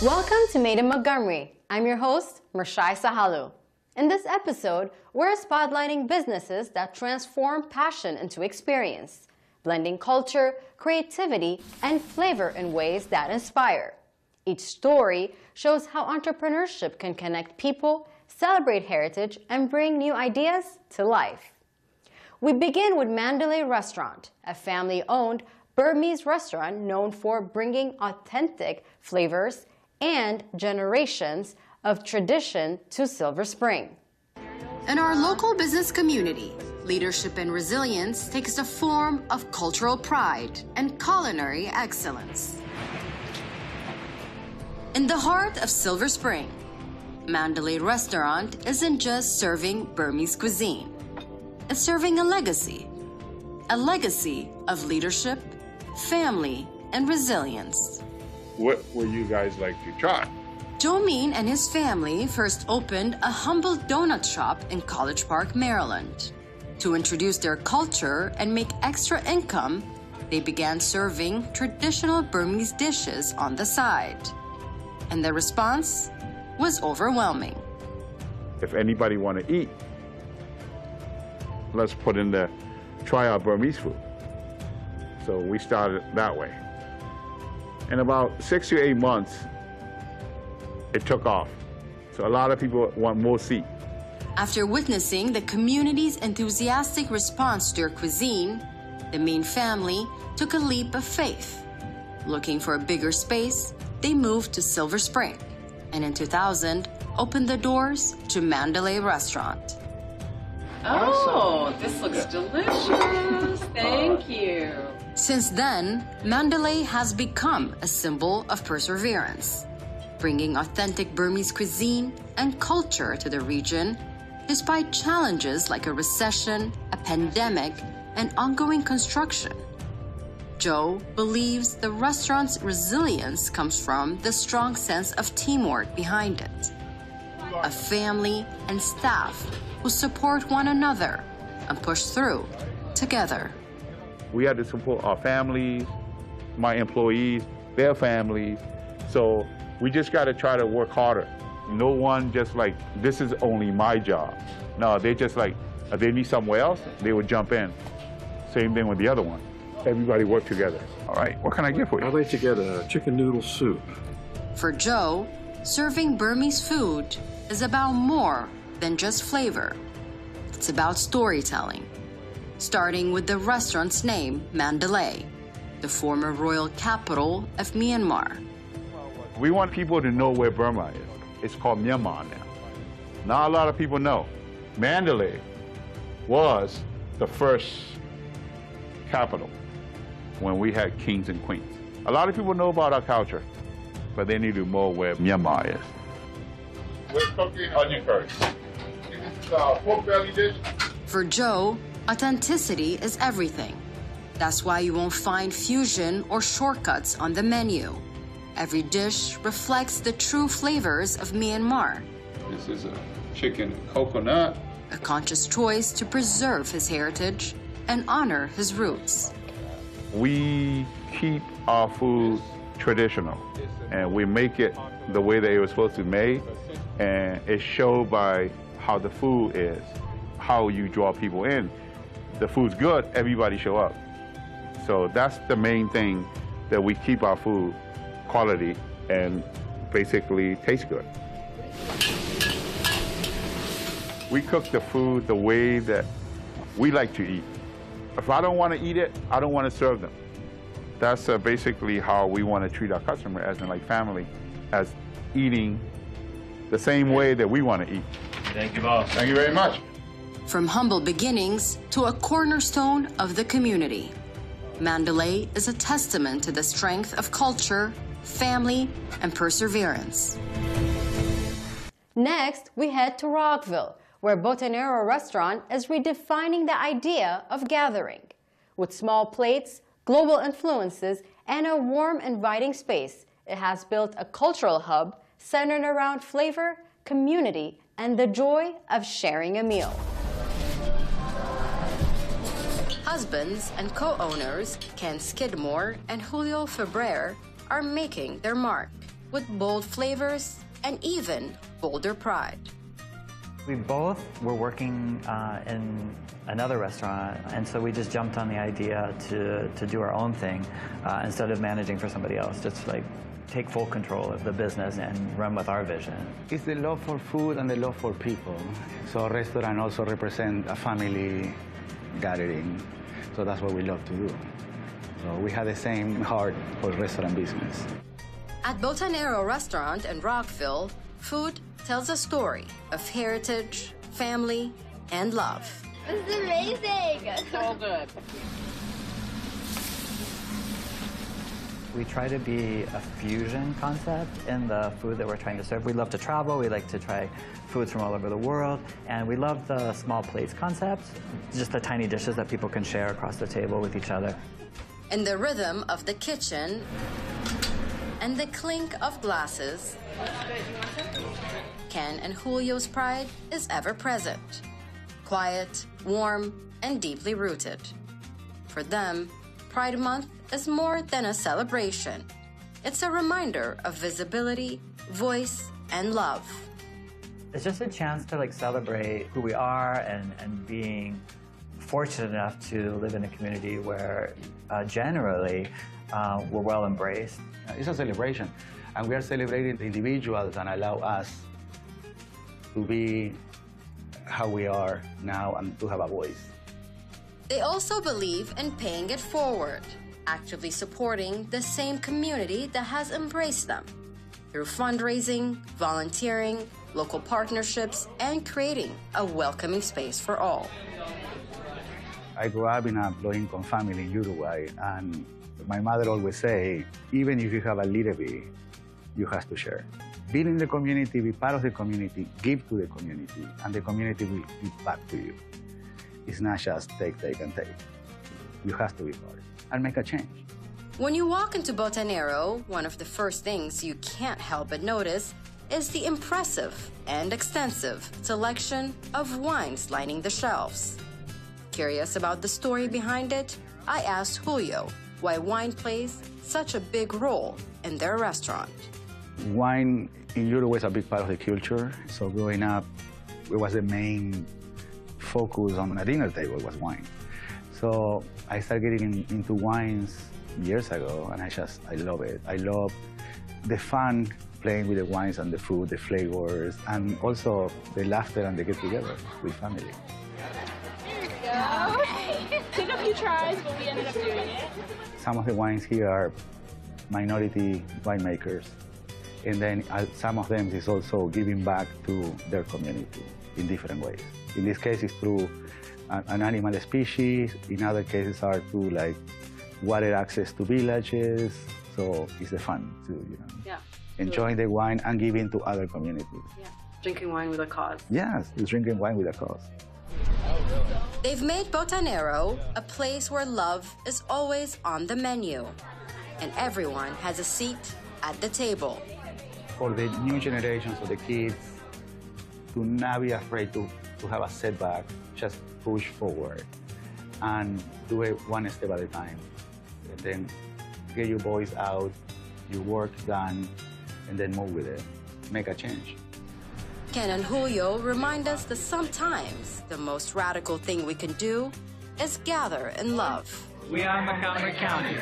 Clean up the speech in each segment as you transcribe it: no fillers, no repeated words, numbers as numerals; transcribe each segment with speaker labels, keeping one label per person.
Speaker 1: Welcome to Made in Montgomery. I'm your host, Mershai Sahalu. In this episode, we're spotlighting businesses that transform passion into experience, blending culture, creativity, and flavor in ways that inspire. Each story shows how entrepreneurship can connect people, celebrate heritage, and bring new ideas to life. We begin with Mandalay Restaurant, a family-owned Burmese restaurant known for bringing authentic flavors and generations of tradition to Silver Spring.
Speaker 2: In our local business community, leadership and resilience takes the form of cultural pride and culinary excellence. In the heart of Silver Spring, Mandalay Restaurant isn't just serving Burmese cuisine. It's serving a legacy of leadership, family, and resilience.
Speaker 3: What would you guys like to try?
Speaker 2: Joe Mean and his family first opened a humble donut shop in College Park, Maryland. To introduce their culture and make extra income, they began serving traditional Burmese dishes on the side. And the response was overwhelming.
Speaker 3: If anybody want to eat, let's put in the try our Burmese food. So we started that way. In about 6 to 8 months, it took off. So a lot of people want more seat.
Speaker 2: After witnessing the community's enthusiastic response to their cuisine, the Mean family took a leap of faith. Looking for a bigger space, they moved to Silver Spring, and in 2000, opened the doors to Mandalay Restaurant.
Speaker 4: Oh, this looks delicious. Thank you.
Speaker 2: Since then, Mandalay has become a symbol of perseverance, bringing authentic Burmese cuisine and culture to the region despite challenges like a recession, a pandemic, and ongoing construction. Joe believes the restaurant's resilience comes from the strong sense of teamwork behind it. A family and staff who support one another and push through together.
Speaker 3: We had to support our families, my employees, their families. So we just got to try to work harder. No one just like, this is only my job. No, they just like, if they need somewhere else, they would jump in. Same thing with the other one. Everybody work together. All right, what can I get for you?
Speaker 5: I'd like to get a chicken noodle soup.
Speaker 2: For Joe, serving Burmese food is about more than just flavor. It's about storytelling, starting with the restaurant's name, Mandalay, the former royal capital of Myanmar.
Speaker 3: We want people to know where Burma is. It's called Myanmar now. Not a lot of people know. Mandalay was the first capital when we had kings and queens. A lot of people know about our culture, but they need to know where Myanmar is. We're cooking onion curry. This is a pork belly dish.
Speaker 2: For Joe, authenticity is everything. That's why you won't find fusion or shortcuts on the menu. Every dish reflects the true flavors of Myanmar.
Speaker 3: This is a chicken and coconut.
Speaker 2: A conscious choice to preserve his heritage and honor his roots.
Speaker 3: We keep our food traditional, and we make it the way that it was supposed to be made, and it's showed by how the food is, how you draw people in. The food's good, everybody show up. So that's the main thing, that we keep our food quality and basically taste good. We cook the food the way that we like to eat. If I don't want to eat it, I don't want to serve them. That's basically how we want to treat our customer, as in like family, as eating the same way that we want to eat.
Speaker 6: Thank you, boss.
Speaker 3: Thank you very much.
Speaker 2: From humble beginnings to a cornerstone of the community, Mandalay is a testament to the strength of culture, family, and perseverance.
Speaker 1: Next, we head to Rockville, where Botanero Restaurant is redefining the idea of gathering. With small plates, global influences, and a warm, inviting space, it has built a cultural hub centered around flavor, community, and the joy of sharing a meal.
Speaker 2: Husbands and co-owners Ken Skidmore and Julio Febrer are making their mark. with bold flavors and even bolder pride.
Speaker 6: We both were working in another restaurant, and so we just jumped on the idea to do our own thing instead of managing for somebody else, just like take full control of the business and run with our vision.
Speaker 7: It's the love for food and the love for people. So a restaurant also represents a family gathering, so that's what we love to do. So we have the same heart for restaurant business.
Speaker 2: At Botanero Restaurant in Rockville, food tells a story of heritage, family, and love.
Speaker 8: This is amazing!
Speaker 4: So good.
Speaker 6: We try to be a fusion concept in the food that we're trying to serve. We love to travel, we like to try foods from all over the world, and we love the small plates concept, just the tiny dishes that people can share across the table with each other.
Speaker 2: In the rhythm of the kitchen and the clink of glasses, Ken and Julio's pride is ever present. Quiet, warm, and deeply rooted. For them, Pride Month is more than a celebration. It's a reminder of visibility, voice, and love.
Speaker 6: It's just a chance to like celebrate who we are and being fortunate enough to live in a community where generally we're well embraced.
Speaker 7: It's a celebration, and we are celebrating the individuals that allow us to be how we are now and to have a voice.
Speaker 2: They also believe in paying it forward, actively supporting the same community that has embraced them through fundraising, volunteering, local partnerships, and creating a welcoming space for all.
Speaker 7: I grew up in a low-income family in Uruguay, and my mother always say, even if you have a little bit, you have to share. Be in the community, be part of the community, give to the community, and the community will give back to you. It's not just take, and take. You have to be part and make a change.
Speaker 2: When you walk into Botanero, one of the first things you can't help but notice is the impressive and extensive selection of wines lining the shelves. Curious about the story behind it, I asked Julio why wine plays such a big role in their restaurant.
Speaker 7: Wine in Uruguay is a big part of the culture. So growing up, it was the main focus on a dinner table was wine. So I started getting into wines years ago, and I love it. I love the fun playing with the wines and the food, the flavors, and also the laughter and the get-together with family.
Speaker 8: There we go. Took a few tries, but we ended up doing it.
Speaker 7: Some of the wines here are minority winemakers, and then some of them is also giving back to their community in different ways. In this case, it's through an animal species. In other cases, are through like water access to villages. So it's the fun to enjoying the wine and giving to other communities.
Speaker 4: Yeah, drinking wine with a cause.
Speaker 7: Yes, it's drinking wine with a cause.
Speaker 2: They've made Botanero a place where love is always on the menu, and everyone has a seat at the table.
Speaker 7: For the new generations of the kids, to not be afraid to have a setback, just push forward and do it one step at a time. And then get your voice out, your work done, and then move with it. Make a change.
Speaker 2: Ken and Julio remind us that sometimes the most radical thing we can do is gather in love.
Speaker 6: We are Montgomery County.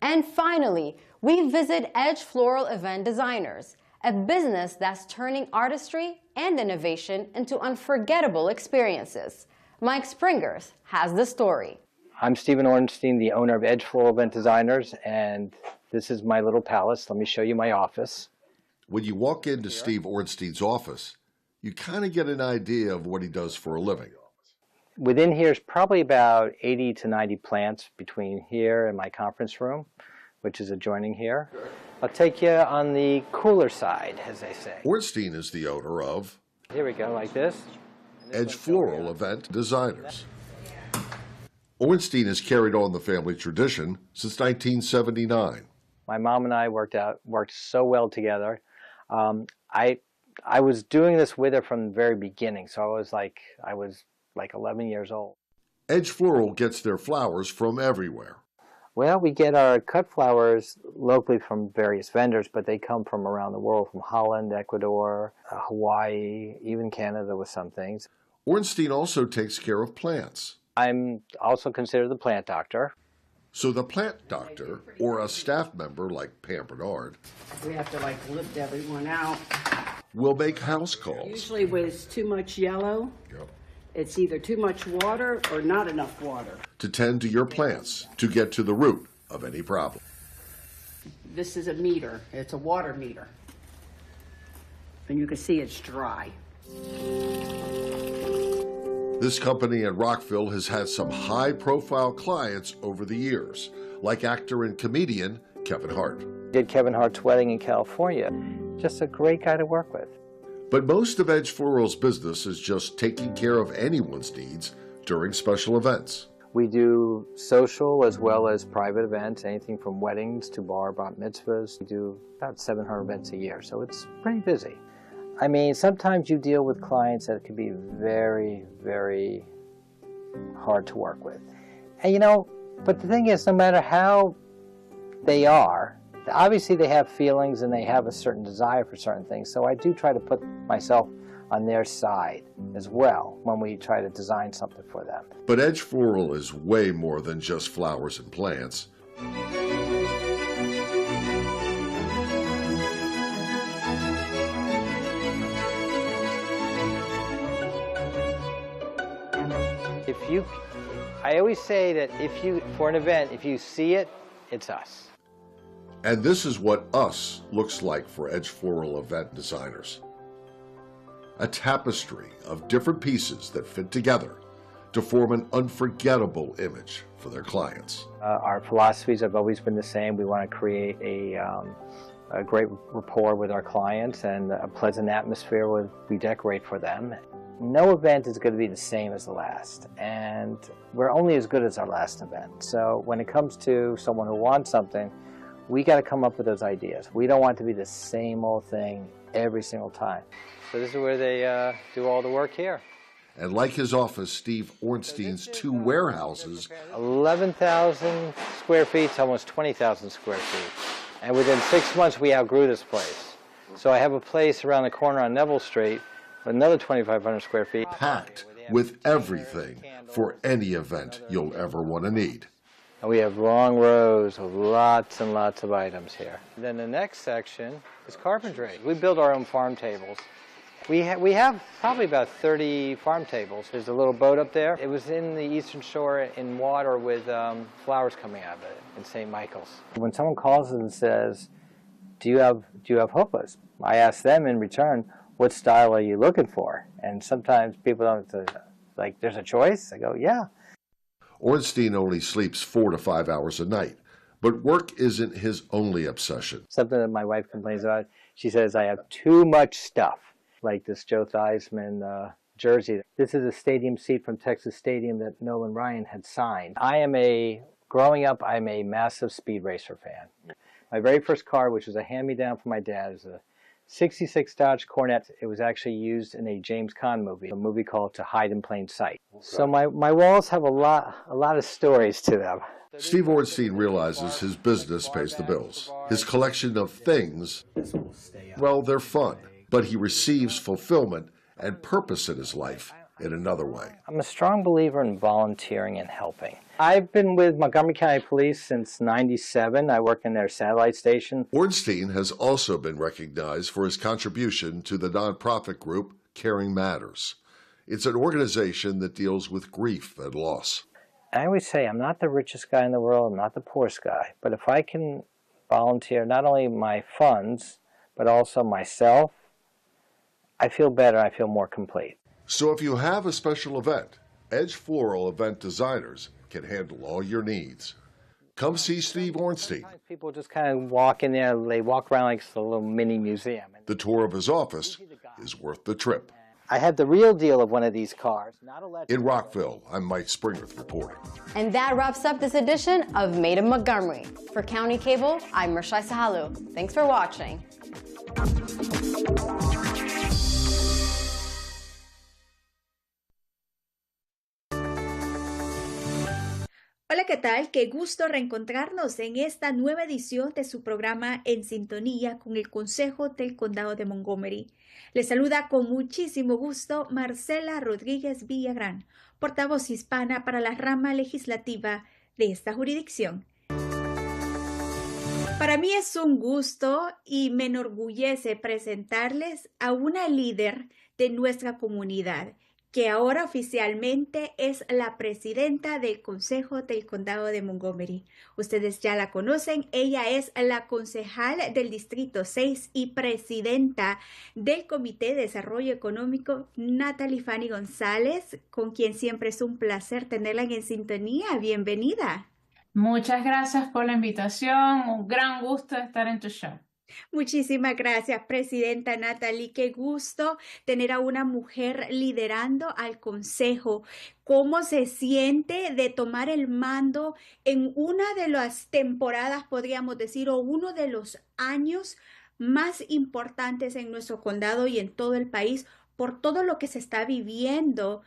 Speaker 1: And finally, we visit Edge Floral Event Designers, a business that's turning artistry and innovation into unforgettable experiences. Mike Springers has the story.
Speaker 9: I'm Stephen Ornstein, the owner of Edge Floral Event Designers, and this is my little palace. Let me show you my office.
Speaker 10: When you walk into Steve Ornstein's office, you kind of get an idea of what he does for a living.
Speaker 9: Within here is probably about 80 to 90 plants between here and my conference room, which is adjoining here. I'll take you on the cooler side, as they say.
Speaker 10: Ornstein is the owner of
Speaker 9: Here we go, like this.
Speaker 10: Edge Floral Event Designers. Ornstein has carried on the family tradition since 1979.
Speaker 9: My mom and I worked so well together. I was doing this with her from the very beginning, so I was like 11 years old.
Speaker 10: Edge Floral gets their flowers from everywhere.
Speaker 9: Well, we get our cut flowers locally from various vendors, but they come from around the world, from Holland, Ecuador, Hawaii, even Canada with some things.
Speaker 10: Ornstein also takes care of plants.
Speaker 9: I'm also considered the plant doctor.
Speaker 10: So the plant doctor, or a staff member like Pam Bernard,
Speaker 11: we have to lift everyone out.
Speaker 10: will make house calls.
Speaker 11: Usually with too much yellow, it's either too much water or not enough water.
Speaker 10: To tend to your plants, to get to the root of any problem.
Speaker 11: This is a meter. It's a water meter. And you can see it's dry.
Speaker 10: This company in Rockville has had some high-profile clients over the years, like actor and comedian Kevin Hart.
Speaker 9: Did Kevin Hart's wedding in California. Just a great guy to work with.
Speaker 10: But most of Edge Floral's business is just taking care of anyone's needs during special events.
Speaker 9: We do social as well as private events, anything from weddings to bar mitzvahs. We do about 700 events a year, so it's pretty busy. I mean, sometimes you deal with clients that can be very, very hard to work with. And but the thing is, no matter how they are, obviously they have feelings and they have a certain desire for certain things, so I do try to put myself on their side as well when we try to design something for them.
Speaker 10: But Edge Floral is way more than just flowers and plants.
Speaker 9: I always say that for an event, if you see it, it's us.
Speaker 10: And this is what us looks like for Edge Floral event designers. A tapestry of different pieces that fit together to form an unforgettable image for their clients.
Speaker 9: Our philosophies have always been the same. We want to create a great rapport with our clients and a pleasant atmosphere when we decorate for them. No event is going to be the same as the last, and we're only as good as our last event. So when it comes to someone who wants something, we got to come up with those ideas. We don't want it to be the same old thing every single time. So this is where they do all the work here.
Speaker 10: And like his office, Steve Ornstein's two warehouses,
Speaker 9: 11,000 square feet to almost 20,000 square feet. And within 6 months, we outgrew this place. So I have a place around the corner on Neville Street, another 2,500 square feet.
Speaker 10: Packed with everything for any event you'll ever want to need.
Speaker 9: And we have long rows of lots and lots of items here. Then the next section is carpentry. We build our own farm tables. We have probably about 30 farm tables. There's a little boat up there. It was in the Eastern Shore in water with flowers coming out of it in St. Michael's. When someone calls and says, do you have hopas? I ask them in return, what style are you looking for? And sometimes people don't, there's a choice? I go, yeah.
Speaker 10: Ornstein only sleeps 4 to 5 hours a night, but work isn't his only obsession.
Speaker 9: Something that my wife complains about, she says I have too much stuff, like this Joe Theismann jersey. This is a stadium seat from Texas Stadium that Nolan Ryan had signed. Growing up, I'm a massive Speed Racer fan. My very first car, which was a hand-me-down from my dad, is a 66 Dodge Cornet. It was actually used in a James Caan movie, a movie called To Hide in Plain Sight. So my walls have a lot of stories to them.
Speaker 10: Steve Ornstein realizes his business pays the bills. His collection of things, well, they're fun, but he receives fulfillment and purpose in his life in another way.
Speaker 9: I'm a strong believer in volunteering and helping. I've been with Montgomery County Police since '97. I work in their satellite station.
Speaker 10: Ornstein has also been recognized for his contribution to the nonprofit group Caring Matters. It's an organization that deals with grief and loss.
Speaker 9: I always say I'm not the richest guy in the world, I'm not the poorest guy, but if I can volunteer not only my funds, but also myself, I feel better, I feel more complete.
Speaker 10: So if you have a special event, Edge Floral Event Designers can handle all your needs. Come see Steve Ornstein.
Speaker 9: People just kind of walk in there, they walk around like it's a little mini museum.
Speaker 10: The tour of his office is worth the trip.
Speaker 9: I had the real deal of one of these cars.
Speaker 10: In Rockville, I'm Mike Springworth reporting.
Speaker 1: And that wraps up this edition of Made in Montgomery. For County Cable, I'm Mershai Sahalu. Thanks for watching.
Speaker 12: Hola, ¿qué tal? Qué gusto reencontrarnos en esta nueva edición de su programa En Sintonía con el Consejo del Condado de Montgomery. Les saluda con muchísimo gusto Marcela Rodríguez Villagrán, portavoz hispana para la rama legislativa de esta jurisdicción. Para mí es un gusto y me enorgullece presentarles a una líder de nuestra comunidad, que ahora oficialmente es la presidenta del Consejo del Condado de Montgomery. Ustedes ya la conocen, ella es la concejal del Distrito 6 y presidenta del Comité de Desarrollo Económico, Natalie Fanny González, con quien siempre es un placer tenerla en sintonía. Bienvenida.
Speaker 13: Muchas gracias por la invitación, un gran gusto estar en tu show.
Speaker 12: Muchísimas gracias, Presidenta Natalie. Qué gusto tener a una mujer liderando al Consejo. ¿Cómo se siente de tomar el mando en una de las temporadas, podríamos decir, o uno de los años más importantes en nuestro condado y en todo el país? Por todo lo que se está viviendo,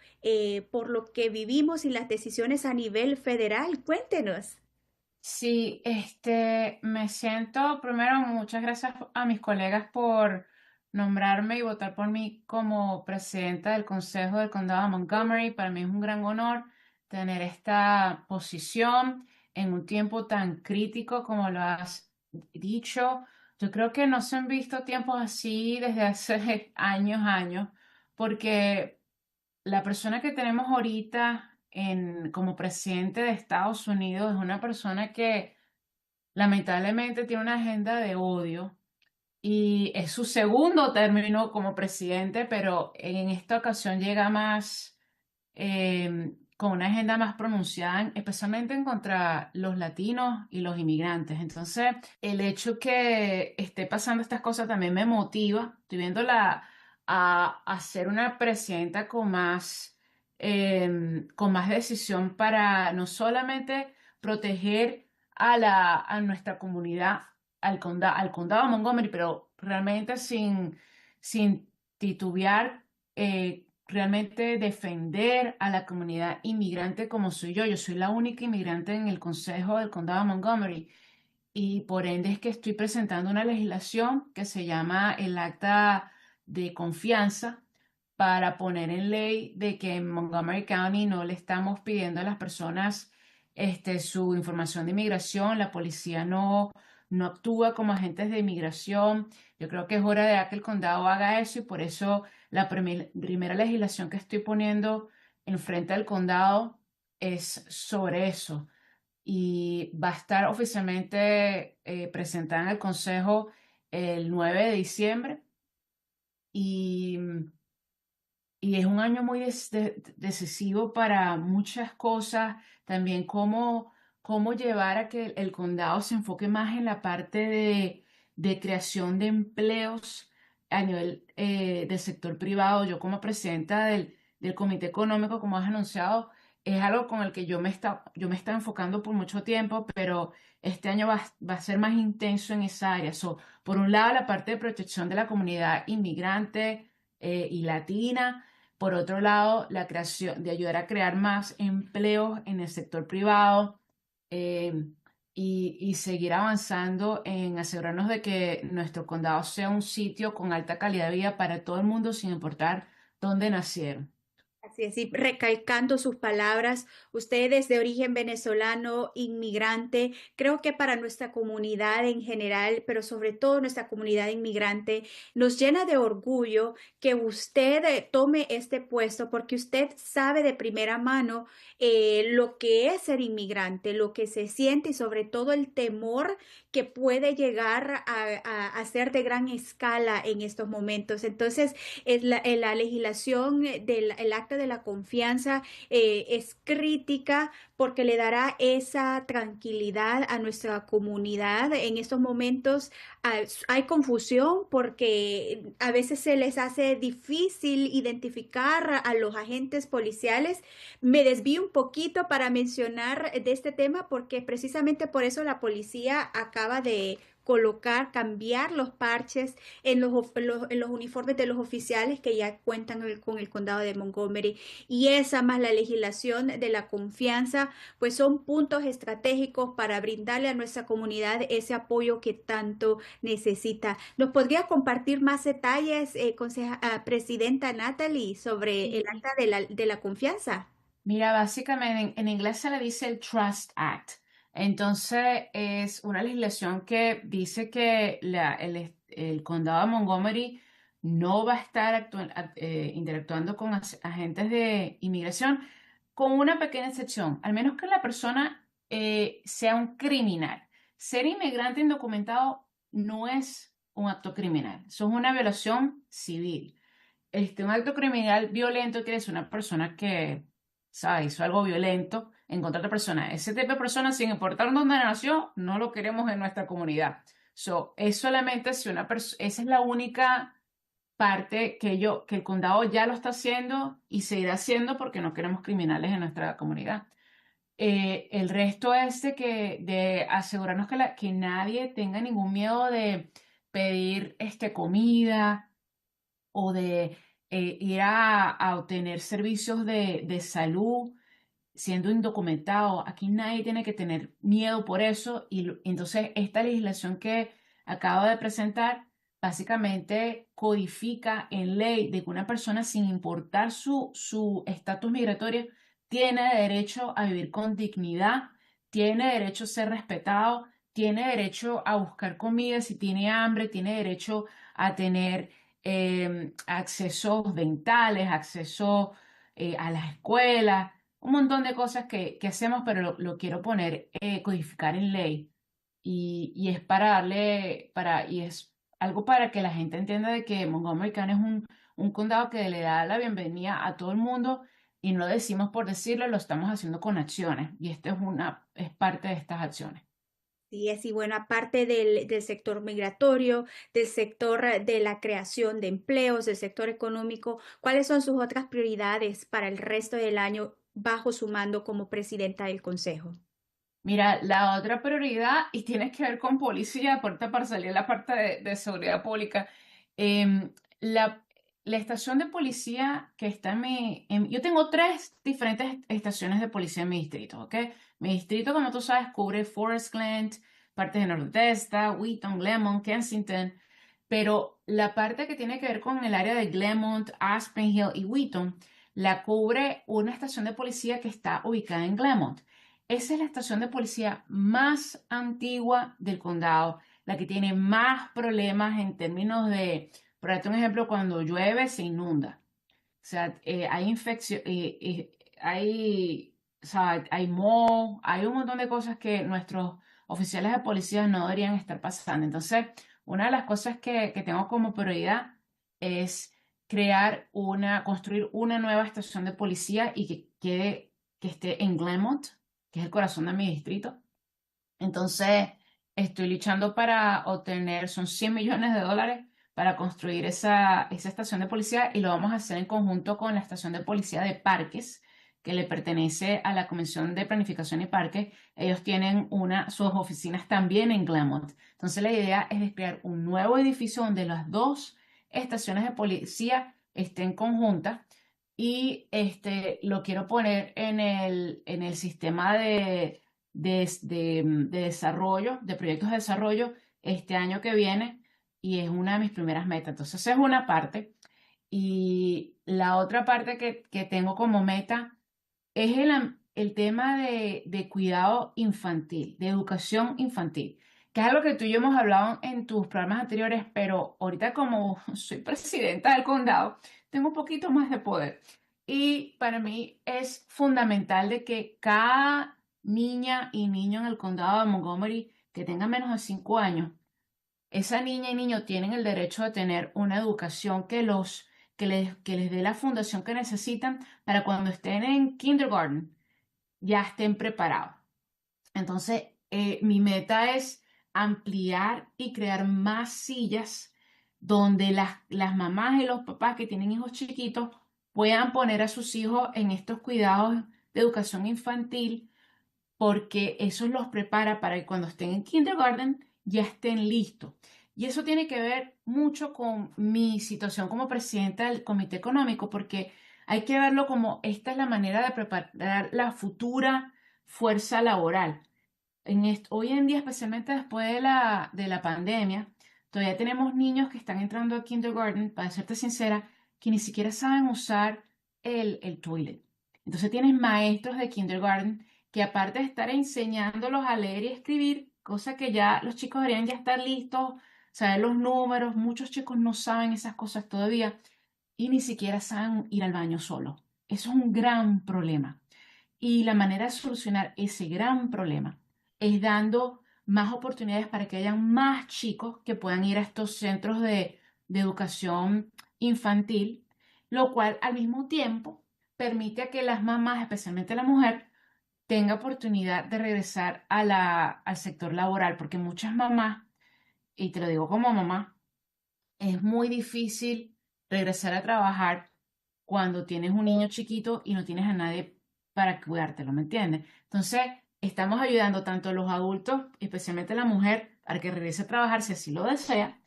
Speaker 12: por lo que vivimos y las decisiones a nivel federal. Cuéntenos.
Speaker 13: Sí, me siento, primero, muchas gracias a mis colegas por nombrarme y votar por mí como presidenta del Consejo del Condado de Montgomery. Para mí es un gran honor tener esta posición en un tiempo tan crítico como lo has dicho. Yo creo que no se han visto tiempos así desde hace años, porque la persona que tenemos ahorita como presidente de Estados Unidos es una persona que lamentablemente tiene una agenda de odio y es su segundo término como presidente, pero en esta ocasión llega más con una agenda más pronunciada, especialmente en contra los latinos y los inmigrantes. Entonces, el hecho que esté pasando estas cosas también me motiva. Estoy viéndola a ser una presidenta con más decisión para no solamente proteger a nuestra comunidad, al condado de Montgomery, pero realmente sin titubear, realmente defender a la comunidad inmigrante como soy yo. Yo soy la única inmigrante en el Consejo del Condado de Montgomery y por ende es que estoy presentando una legislación que se llama el Acta de Confianza para poner en ley de que en Montgomery County no le estamos pidiendo a las personas su información de inmigración, la policía no actúa como agentes de inmigración. Yo creo que es hora de que el condado haga eso y por eso la primera legislación que estoy poniendo enfrente del condado es sobre eso y va a estar oficialmente presentada en el consejo el 9 de diciembre y es un año muy decisivo para muchas cosas, también cómo llevar a que el condado se enfoque más en la parte de creación de empleos a nivel del sector privado. Yo como presidenta del Comité Económico, como has anunciado, es algo con el que yo me estaba enfocando por mucho tiempo, pero este año va a ser más intenso en esa área. Por un lado, la parte de protección de la comunidad inmigrante y latina. Por otro lado, la creación de ayudar a crear más empleos en el sector privado y seguir avanzando en asegurarnos de que nuestro condado sea un sitio con alta calidad de vida para todo el mundo sin importar dónde nacieron.
Speaker 12: Así es, y recalcando sus palabras, ustedes de origen venezolano, inmigrante, creo que para nuestra comunidad en general, pero sobre todo nuestra comunidad inmigrante, nos llena de orgullo que usted tome este puesto porque usted sabe de primera mano lo que es ser inmigrante, lo que se siente y sobre todo el temor que puede llegar a ser de gran escala en estos momentos. Entonces, la legislación del acta de la confianza es crítica porque le dará esa tranquilidad a nuestra comunidad. En estos momentos hay confusión porque a veces se les hace difícil identificar a los agentes policiales. Me desvío un poquito para mencionar de este tema porque precisamente por eso la policía acaba de cambiar los parches en los uniformes de los oficiales que ya cuentan con el condado de Montgomery. Y esa más la legislación de la confianza, pues son puntos estratégicos para brindarle a nuestra comunidad ese apoyo que tanto necesita. ¿Nos podría compartir más detalles, Presidenta Natalie, sobre el acta de la confianza?
Speaker 13: Mira, básicamente en inglés se le dice el Trust Act. Entonces es una legislación que dice que el condado de Montgomery no va a estar interactuando con agentes de inmigración, con una pequeña excepción, al menos que la persona sea un criminal. Ser inmigrante indocumentado no es un acto criminal, eso es una violación civil. Un acto criminal violento quiere decir una persona que, ¿sabes?, hizo algo violento en contra de otra persona. Ese tipo de persona, sin importar dónde nació, no lo queremos en nuestra comunidad. Es solamente si esa es la única parte que el condado ya lo está haciendo y seguirá haciendo porque no queremos criminales en nuestra comunidad. El resto es de asegurarnos que nadie tenga ningún miedo de pedir comida o de ir a obtener servicios de salud siendo indocumentado. Aquí nadie tiene que tener miedo por eso. Y entonces esta legislación que acabo de presentar básicamente codifica en ley de que una persona, sin importar su estatus migratorio, tiene derecho a vivir con dignidad, tiene derecho a ser respetado, tiene derecho a buscar comida si tiene hambre, tiene derecho a tener accesos dentales, acceso a las escuelas, un montón de cosas que hacemos, pero lo quiero codificar en ley. Y es y es algo para que la gente entienda de que Montgomery County es un condado que le da la bienvenida a todo el mundo y no lo decimos por decirlo, lo estamos haciendo con acciones. Y esto es parte de estas acciones.
Speaker 12: Sí, y bueno, aparte del sector migratorio, del sector de la creación de empleos, del sector económico, ¿cuáles son sus otras prioridades para el resto del año bajo su mando como presidenta del Consejo?
Speaker 13: Mira, la otra prioridad, y tiene que ver con policía, para salir la parte de seguridad pública, la estación de policía que está yo tengo 3 diferentes estaciones de policía en mi distrito, ¿ok? Mi distrito, como tú sabes, cubre Forest Glen, partes de Nordesta, Wheaton, Glenmont, Kensington, pero la parte que tiene que ver con el área de Glenmont, Aspen Hill y Wheaton, la cubre una estación de policía que está ubicada en Glenmont. Esa es la estación de policía más antigua del condado, la que tiene más problemas en términos de, por darte un ejemplo, cuando llueve se inunda. O sea, hay infección, hay moho, hay un montón de cosas que nuestros oficiales de policía no deberían estar pasando. Entonces, una de las cosas que tengo como prioridad es construir una nueva estación de policía y que esté en Glenmont, que es el corazón de mi distrito. Entonces, estoy luchando para obtener, son $100 millones para construir esa estación de policía, y lo vamos a hacer en conjunto con la estación de policía de Parques, que le pertenece a la Comisión de Planificación y Parques. Ellos tienen sus oficinas también en Glenmont. Entonces, la idea es crear un nuevo edificio donde las 2 estaciones de policía estén conjuntas. Y lo quiero poner en el sistema de desarrollo, de proyectos de desarrollo este año que viene, y es una de mis primeras metas. Entonces, esa es una parte. Y la otra parte que tengo como meta es el tema de cuidado infantil, de educación infantil, que es algo que tú y yo hemos hablado en tus programas anteriores, pero ahorita, como soy presidenta del condado, tengo un poquito más de poder. Y para mí es fundamental de que cada niña y niño en el condado de Montgomery que tenga menos de 5 años, esa niña y niño tienen el derecho de tener una educación que les dé la fundación que necesitan para cuando estén en kindergarten ya estén preparados. Entonces, mi meta es ampliar y crear más sillas donde las mamás y los papás que tienen hijos chiquitos puedan poner a sus hijos en estos cuidados de educación infantil, porque eso los prepara para que cuando estén en kindergarten ya estén listos. Y eso tiene que ver mucho con mi situación como presidenta del Comité Económico, porque hay que verlo como esta es la manera de preparar la futura fuerza laboral. Hoy en día, especialmente después de la pandemia, todavía tenemos niños que están entrando a kindergarten, para serte sincera, que ni siquiera saben usar el toilet. Entonces tienes maestros de kindergarten que aparte de estar enseñándolos a leer y escribir, cosa que ya los chicos deberían ya estar listos, saber los números, muchos chicos no saben esas cosas todavía y ni siquiera saben ir al baño solo. Eso es un gran problema. Y la manera de solucionar ese gran problema es dando más oportunidades para que haya más chicos que puedan ir a estos centros de educación infantil, lo cual al mismo tiempo permite a que las mamás, especialmente la mujer, tenga oportunidad de regresar al sector laboral, porque muchas mamás, y te lo digo como mamá, es muy difícil regresar a trabajar cuando tienes un niño chiquito y no tienes a nadie para cuidártelo, ¿me entiendes? Entonces, estamos ayudando tanto a los adultos, especialmente a la mujer, para que regrese a trabajar si así lo desea,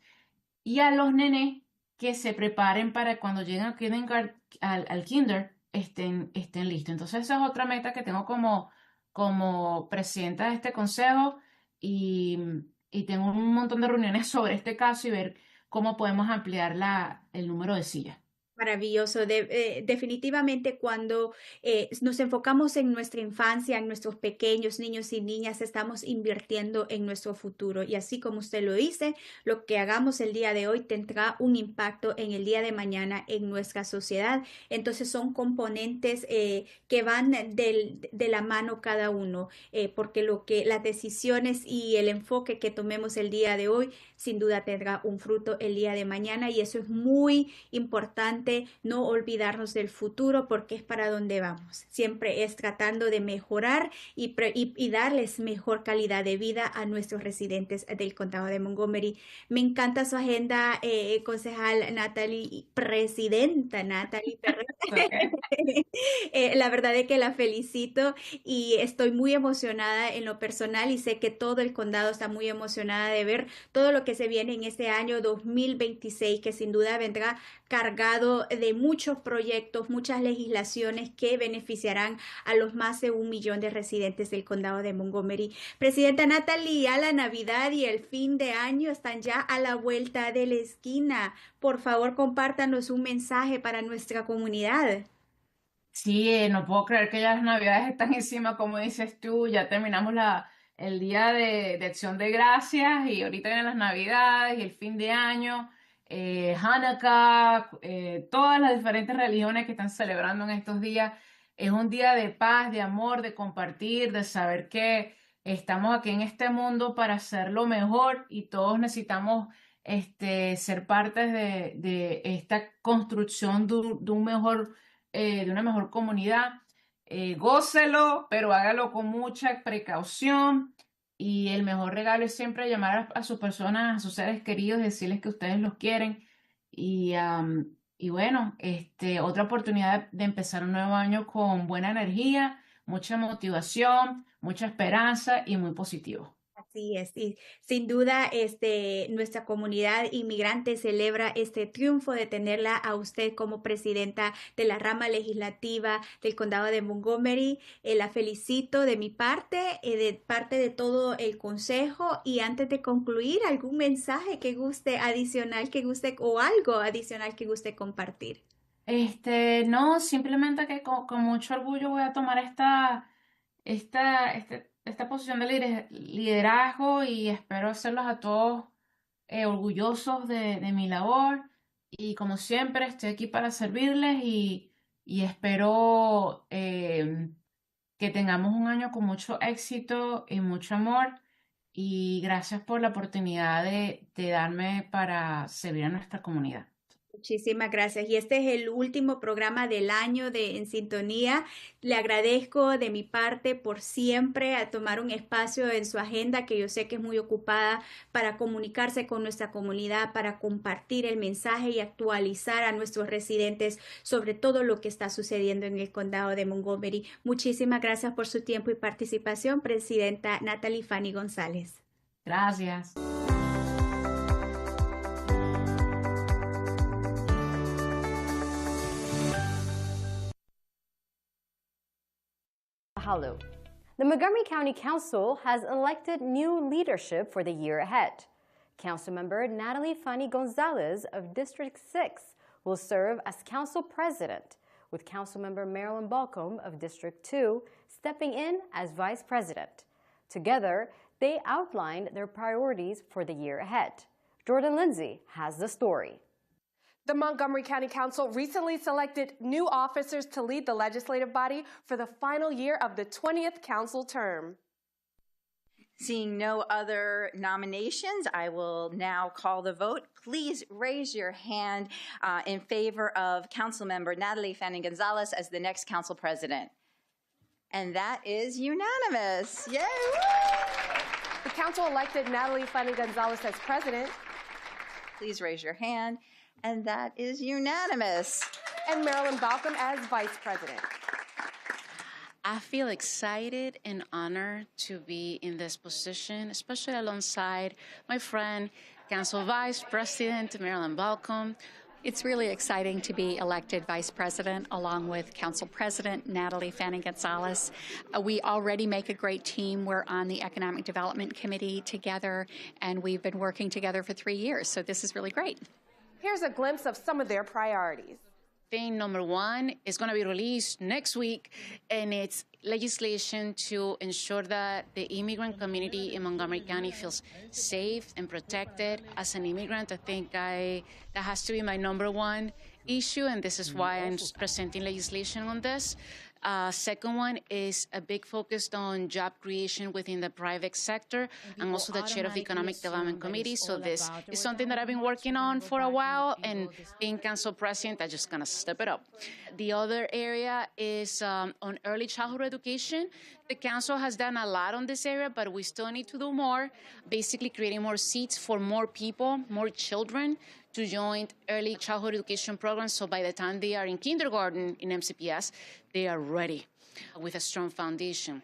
Speaker 13: y a los nenes que se preparen para cuando lleguen al kinder estén listos. Entonces, esa es otra meta que tengo como presidenta de este consejo y, y tengo un montón de reuniones sobre este caso y ver cómo podemos ampliar el número de sillas.
Speaker 12: Maravilloso. Definitivamente cuando nos enfocamos en nuestra infancia, en nuestros pequeños niños y niñas, estamos invirtiendo en nuestro futuro. Y así como usted lo dice, lo que hagamos el día de hoy tendrá un impacto en el día de mañana en nuestra sociedad. Entonces son componentes que van de la mano cada uno, porque las decisiones y el enfoque que tomemos el día de hoy sin duda tendrá un fruto el día de mañana y eso es muy importante. No olvidarnos del futuro porque es para donde vamos. Siempre es tratando de mejorar y darles mejor calidad de vida a nuestros residentes del condado de Montgomery. Me encanta su agenda, concejal Natalie, presidenta Natalie Perret. La verdad es que la felicito y estoy muy emocionada en lo personal y sé que todo el condado está muy emocionada de ver todo lo que se viene en este año 2026 que sin duda vendrá cargado de muchos proyectos, muchas legislaciones que beneficiarán a los más de 1 millón de residentes del condado de Montgomery. Presidenta Natalie, ya la Navidad y el fin de año están ya a la vuelta de la esquina. Por favor, compártanos un mensaje para nuestra comunidad.
Speaker 13: Sí, no puedo creer que ya las navidades están encima, como dices tú, ya terminamos el día de Acción de Gracias y ahorita vienen las navidades y el fin de año. Hanukkah, todas las diferentes religiones que están celebrando en estos días. Es un día de paz, de amor, de compartir, de saber que estamos aquí en este mundo para hacerlo mejor y todos necesitamos ser partes de esta construcción de una mejor comunidad. Gócelo, pero hágalo con mucha precaución. Y el mejor regalo es siempre llamar a sus personas, a sus seres queridos, decirles que ustedes los quieren. Y bueno, otra oportunidad de empezar un nuevo año con buena energía, mucha motivación, mucha esperanza y muy positivo.
Speaker 12: Así es, y sin duda nuestra comunidad inmigrante celebra este triunfo de tenerla a usted como presidenta de la rama legislativa del condado de Montgomery. La felicito de mi parte, de parte de todo el consejo y antes de concluir, algún mensaje que guste adicional, o algo adicional que guste compartir.
Speaker 13: No, simplemente que con mucho orgullo voy a tomar esta posición de liderazgo y espero hacerlos a todos orgullosos de mi labor y como siempre estoy aquí para servirles y espero que tengamos un año con mucho éxito y mucho amor y gracias por la oportunidad de darme para servir a nuestra comunidad.
Speaker 12: Muchísimas gracias. Y este es el último programa del año de En Sintonía. Le agradezco de mi parte por siempre a tomar un espacio en su agenda que yo sé que es muy ocupada para comunicarse con nuestra comunidad, para compartir el mensaje y actualizar a nuestros residentes sobre todo lo que está sucediendo en el condado de Montgomery. Muchísimas gracias por su tiempo y participación, Presidenta Natalie Fanny González.
Speaker 13: Gracias.
Speaker 1: Hello. The Montgomery County Council has elected new leadership for the year ahead. Councilmember Natalie Fanny Gonzalez of District 6 will serve as council president, with Councilmember Marilyn Balcom of District 2 stepping in as vice president. Together, they outlined their priorities for the year ahead. Jordan Lindsay has the story.
Speaker 14: The Montgomery County Council recently selected new officers to lead the legislative body for the final year of the 20th council term.
Speaker 15: Seeing no other nominations, I will now call the vote. Please raise your hand in favor of Councilmember Natalie Fanny Gonzalez as the next council president. And that is unanimous. Yay!
Speaker 14: The council elected Natalie Fanny Gonzalez as president.
Speaker 15: Please raise your hand. And that is unanimous.
Speaker 14: And Marilyn Balcom as vice president.
Speaker 16: I feel excited and honored to be in this position, especially alongside my friend, Council Vice President Marilyn Balcom.
Speaker 17: It's really exciting to be elected Vice President along with Council President Natalie Fanny Gonzalez. We already make a great team. We're on the Economic Development Committee together, and we've been working together for 3 years, so this is really great.
Speaker 14: Here's a glimpse of some of their priorities.
Speaker 16: Thing number one is going to be released next week, and it's legislation to ensure that the immigrant community in Montgomery County feels safe and protected. As an immigrant, I think that has to be my number one issue, and this is why I'm presenting legislation on this. Second one is a big focus on job creation within the private sector. I'm also the chair of the Economic Development Committee, so this is something that I've been working on for a while, and being council president, I'm just gonna step it up. The other area is on early childhood education. The council has done a lot on this area, but we still need to do more, basically creating more seats for more people, more children, to join early childhood education programs, so by the time they are in kindergarten in MCPS, they are ready with a strong foundation.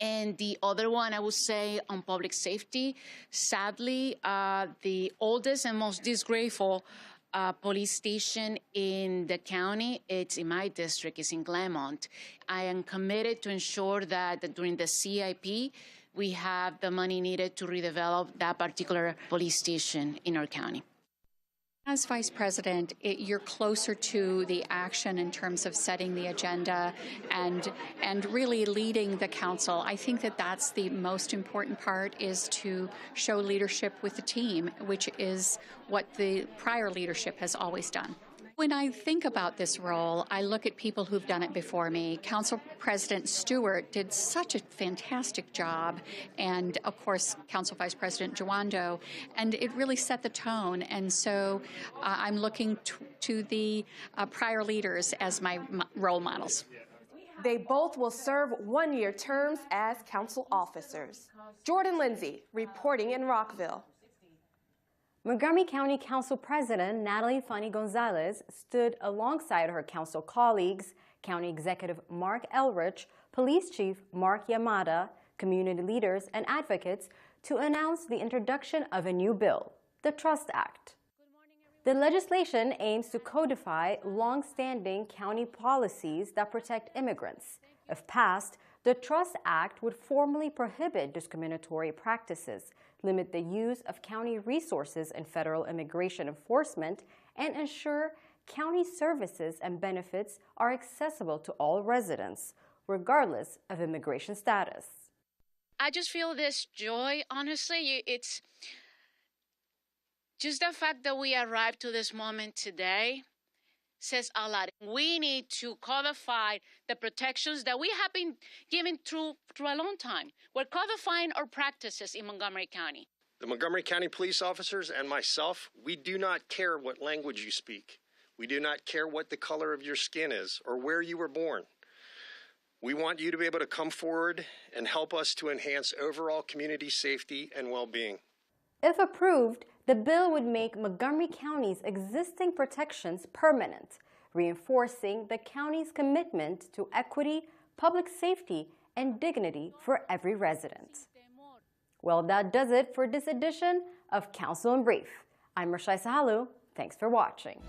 Speaker 16: And the other one, I would say, on public safety, sadly, the oldest and most disgraceful police station in the county, it's in my district, it's in Glenmont. I am committed to ensure that during the CIP, we have the money needed to redevelop that particular police station in our county.
Speaker 17: As Vice President, you're closer to the action in terms of setting the agenda and really leading the council. I think that that's the most important part, is to show leadership with the team, which is what the prior leadership has always done. When I think about this role, I look at people who've done it before me. Council President Stewart did such a fantastic job, and of course, Council Vice President Jawando, and it really set the tone. And so I'm looking to the prior leaders as my role models.
Speaker 14: They both will serve one-year terms as council officers. Jordan Lindsay, reporting in Rockville.
Speaker 1: Montgomery County Council President Natalie Fanny Gonzalez stood alongside her council colleagues, County Executive Mark Elrich, Police Chief Mark Yamada, community leaders and advocates to announce the introduction of a new bill, the Trust Act. The legislation aims to codify long-standing county policies that protect immigrants. If passed, the Trust Act would formally prohibit discriminatory practices, limit the use of county resources in federal immigration enforcement, and ensure county services and benefits are accessible to all residents, regardless of immigration status.
Speaker 16: I just feel this joy, honestly. It's just the fact that we arrived to this moment today says a lot. We need to codify the protections that we have been given through a long time. We're codifying our practices in Montgomery County.
Speaker 18: The Montgomery County police officers and myself, we do not care what language you speak. We do not care what the color of your skin is or where you were born. We want you to be able to come forward and help us to enhance overall community safety and well-being.
Speaker 1: If approved, the bill would make Montgomery County's existing protections permanent, reinforcing the county's commitment to equity, public safety, and dignity for every resident. Well, that does it for this edition of Council in Brief. I'm Rashai Sahalu. Thanks for watching.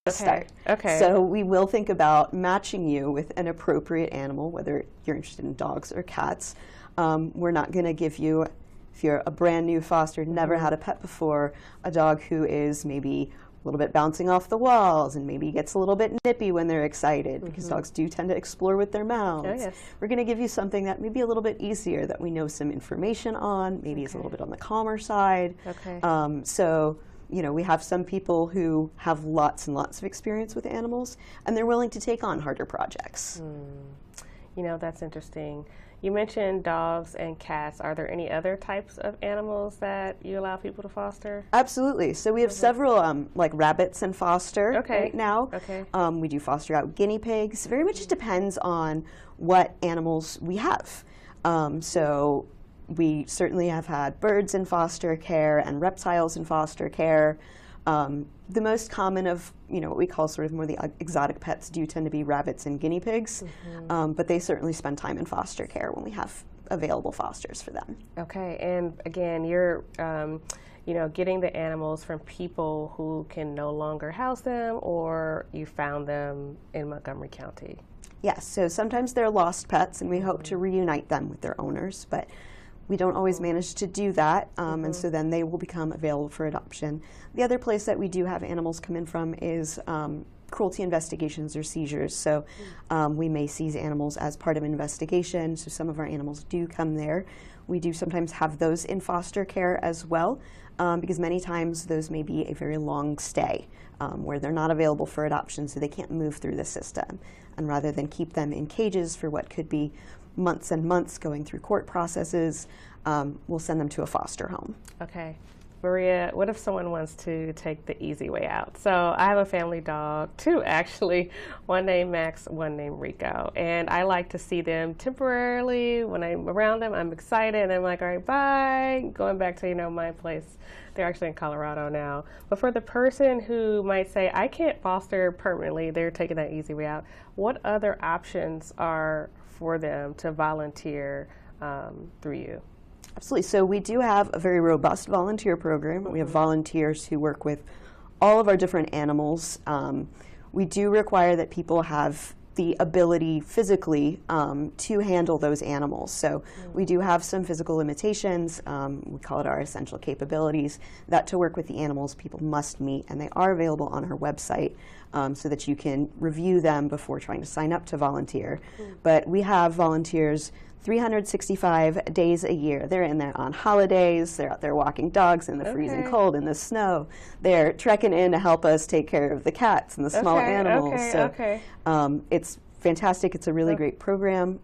Speaker 14: Okay. Okay.
Speaker 19: So we will think about matching you with an appropriate animal, whether you're interested in dogs or cats. We're not going to give you, if you're a brand new foster, never had a pet before, a dog who is maybe a little bit bouncing off the walls and maybe gets a little bit nippy when they're excited, because dogs do tend to explore with their mouths.
Speaker 14: Oh, yes.
Speaker 19: We're going to give you something that may be a little bit easier, that we know some information on, maybe is a little bit on the calmer side.
Speaker 14: Okay.
Speaker 19: So, you know, we have some people who have lots and lots of experience with animals, and they're willing to take on harder projects.
Speaker 14: You know, that's interesting. You mentioned dogs and cats. Are there any other types of animals that you allow people to foster?
Speaker 19: Absolutely. So we have several, like rabbits in foster right now.
Speaker 14: Okay.
Speaker 19: We do foster out guinea pigs. Very much depends on what animals we have. So we certainly have had birds in foster care and reptiles in foster care. The most common of, you know, what we call sort of more the exotic pets do tend to be rabbits and guinea pigs, but they certainly spend time in foster care when we have available fosters for them.
Speaker 14: Okay, and again, you're, you know, getting the animals from people who can no longer house them, or you found them in Montgomery County?
Speaker 19: Yes, so sometimes they're lost pets, and we hope to reunite them with their owners, but we don't always manage to do that, and so then they will become available for adoption. The other place that we do have animals come in from is cruelty investigations or seizures. So we may seize animals as part of an investigation, so some of our animals do come there. We do sometimes have those in foster care as well, because many times those may be a very long stay where they're not available for adoption, so they can't move through the system. And rather than keep them in cages for what could be months and months going through court processes, we'll send them to a foster home.
Speaker 14: Okay. Maria, what if someone wants to take the easy way out? So I have a family dog, two actually, one named Max, one named Rico, and I like to see them temporarily. When I'm around them, I'm excited, and I'm like, all right, bye, going back to, you know, my place. They're actually in Colorado now. But for the person who might say, I can't foster permanently, they're taking that easy way out, what other options are for them to volunteer through you?
Speaker 19: Absolutely. So we do have a very robust volunteer program. We have volunteers who work with all of our different animals. We do require that people have the ability physically to handle those animals. So we do have some physical limitations. We call it our essential capabilities, that to work with the animals people must meet, and they are available on our website so that you can review them before trying to sign up to volunteer. But we have volunteers 365 days a year. They're in there on holidays. They're out there walking dogs in the freezing cold, in the snow. They're trekking in to help us take care of the cats and the small animals. It's fantastic. It's a really great program.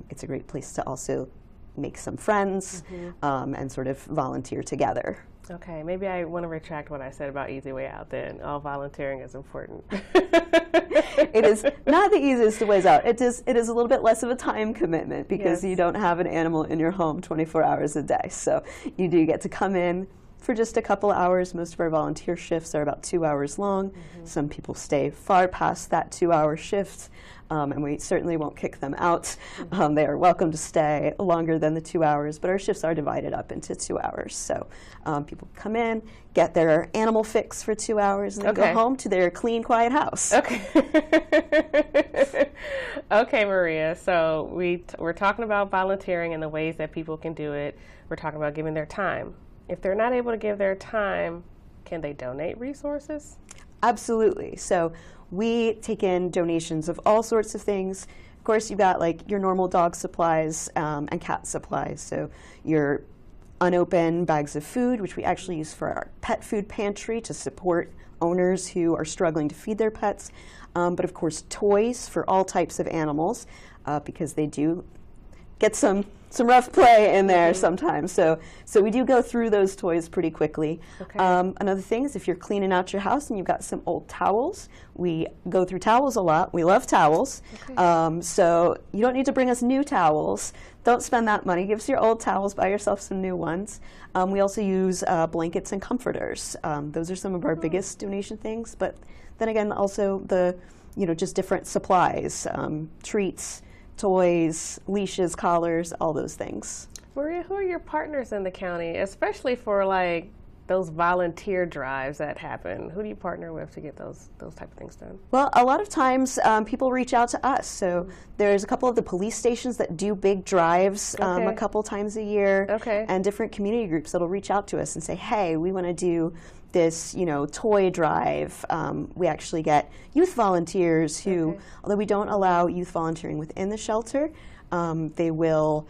Speaker 19: It's a great place to also make some friends and sort of volunteer together.
Speaker 14: Okay, maybe I want to retract what I said about easy way out then. All volunteering is important.
Speaker 19: It is not the easiest of ways out. It is a little bit less of a time commitment because you don't have an animal in your home 24 hours a day. So you do get to come in for just a couple hours. Most of our volunteer shifts are about 2 hours long. Some people stay far past that 2-hour shift, and we certainly won't kick them out. They are welcome to stay longer than the 2 hours, but our shifts are divided up into 2 hours. So people come in, get their animal fix for 2 hours, and then go home to their clean, quiet house.
Speaker 14: Okay, Maria, so we're talking about volunteering and the ways that people can do it. We're talking about giving their time. If they're not able to give their time, can they donate resources?
Speaker 19: Absolutely. So we take in donations of all sorts of things. Of course, you've got like your normal dog supplies and cat supplies. So your unopened bags of food, which we actually use for our pet food pantry to support owners who are struggling to feed their pets. But of course, toys for all types of animals because they do get some rough play in there sometimes. So we do go through those toys pretty quickly. Another thing is if you're cleaning out your house and you've got some old towels, we go through towels a lot. We love towels. So you don't need to bring us new towels. Don't spend that money. Give us your old towels, buy yourself some new ones. We also use blankets and comforters. Those are some of our biggest donation things. But then again, also the, just different supplies, treats, toys, leashes, collars, all those things.
Speaker 14: Maria, who are your partners in the county, especially for like those volunteer drives that happen? Who do you partner with to get those type of things done?
Speaker 19: Well, a lot of times people reach out to us. So there's a couple of the police stations that do big drives a couple times a year, and different community groups that'll reach out to us and say, hey, we want to do this, toy drive. We actually get youth volunteers who, although we don't allow youth volunteering within the shelter, they will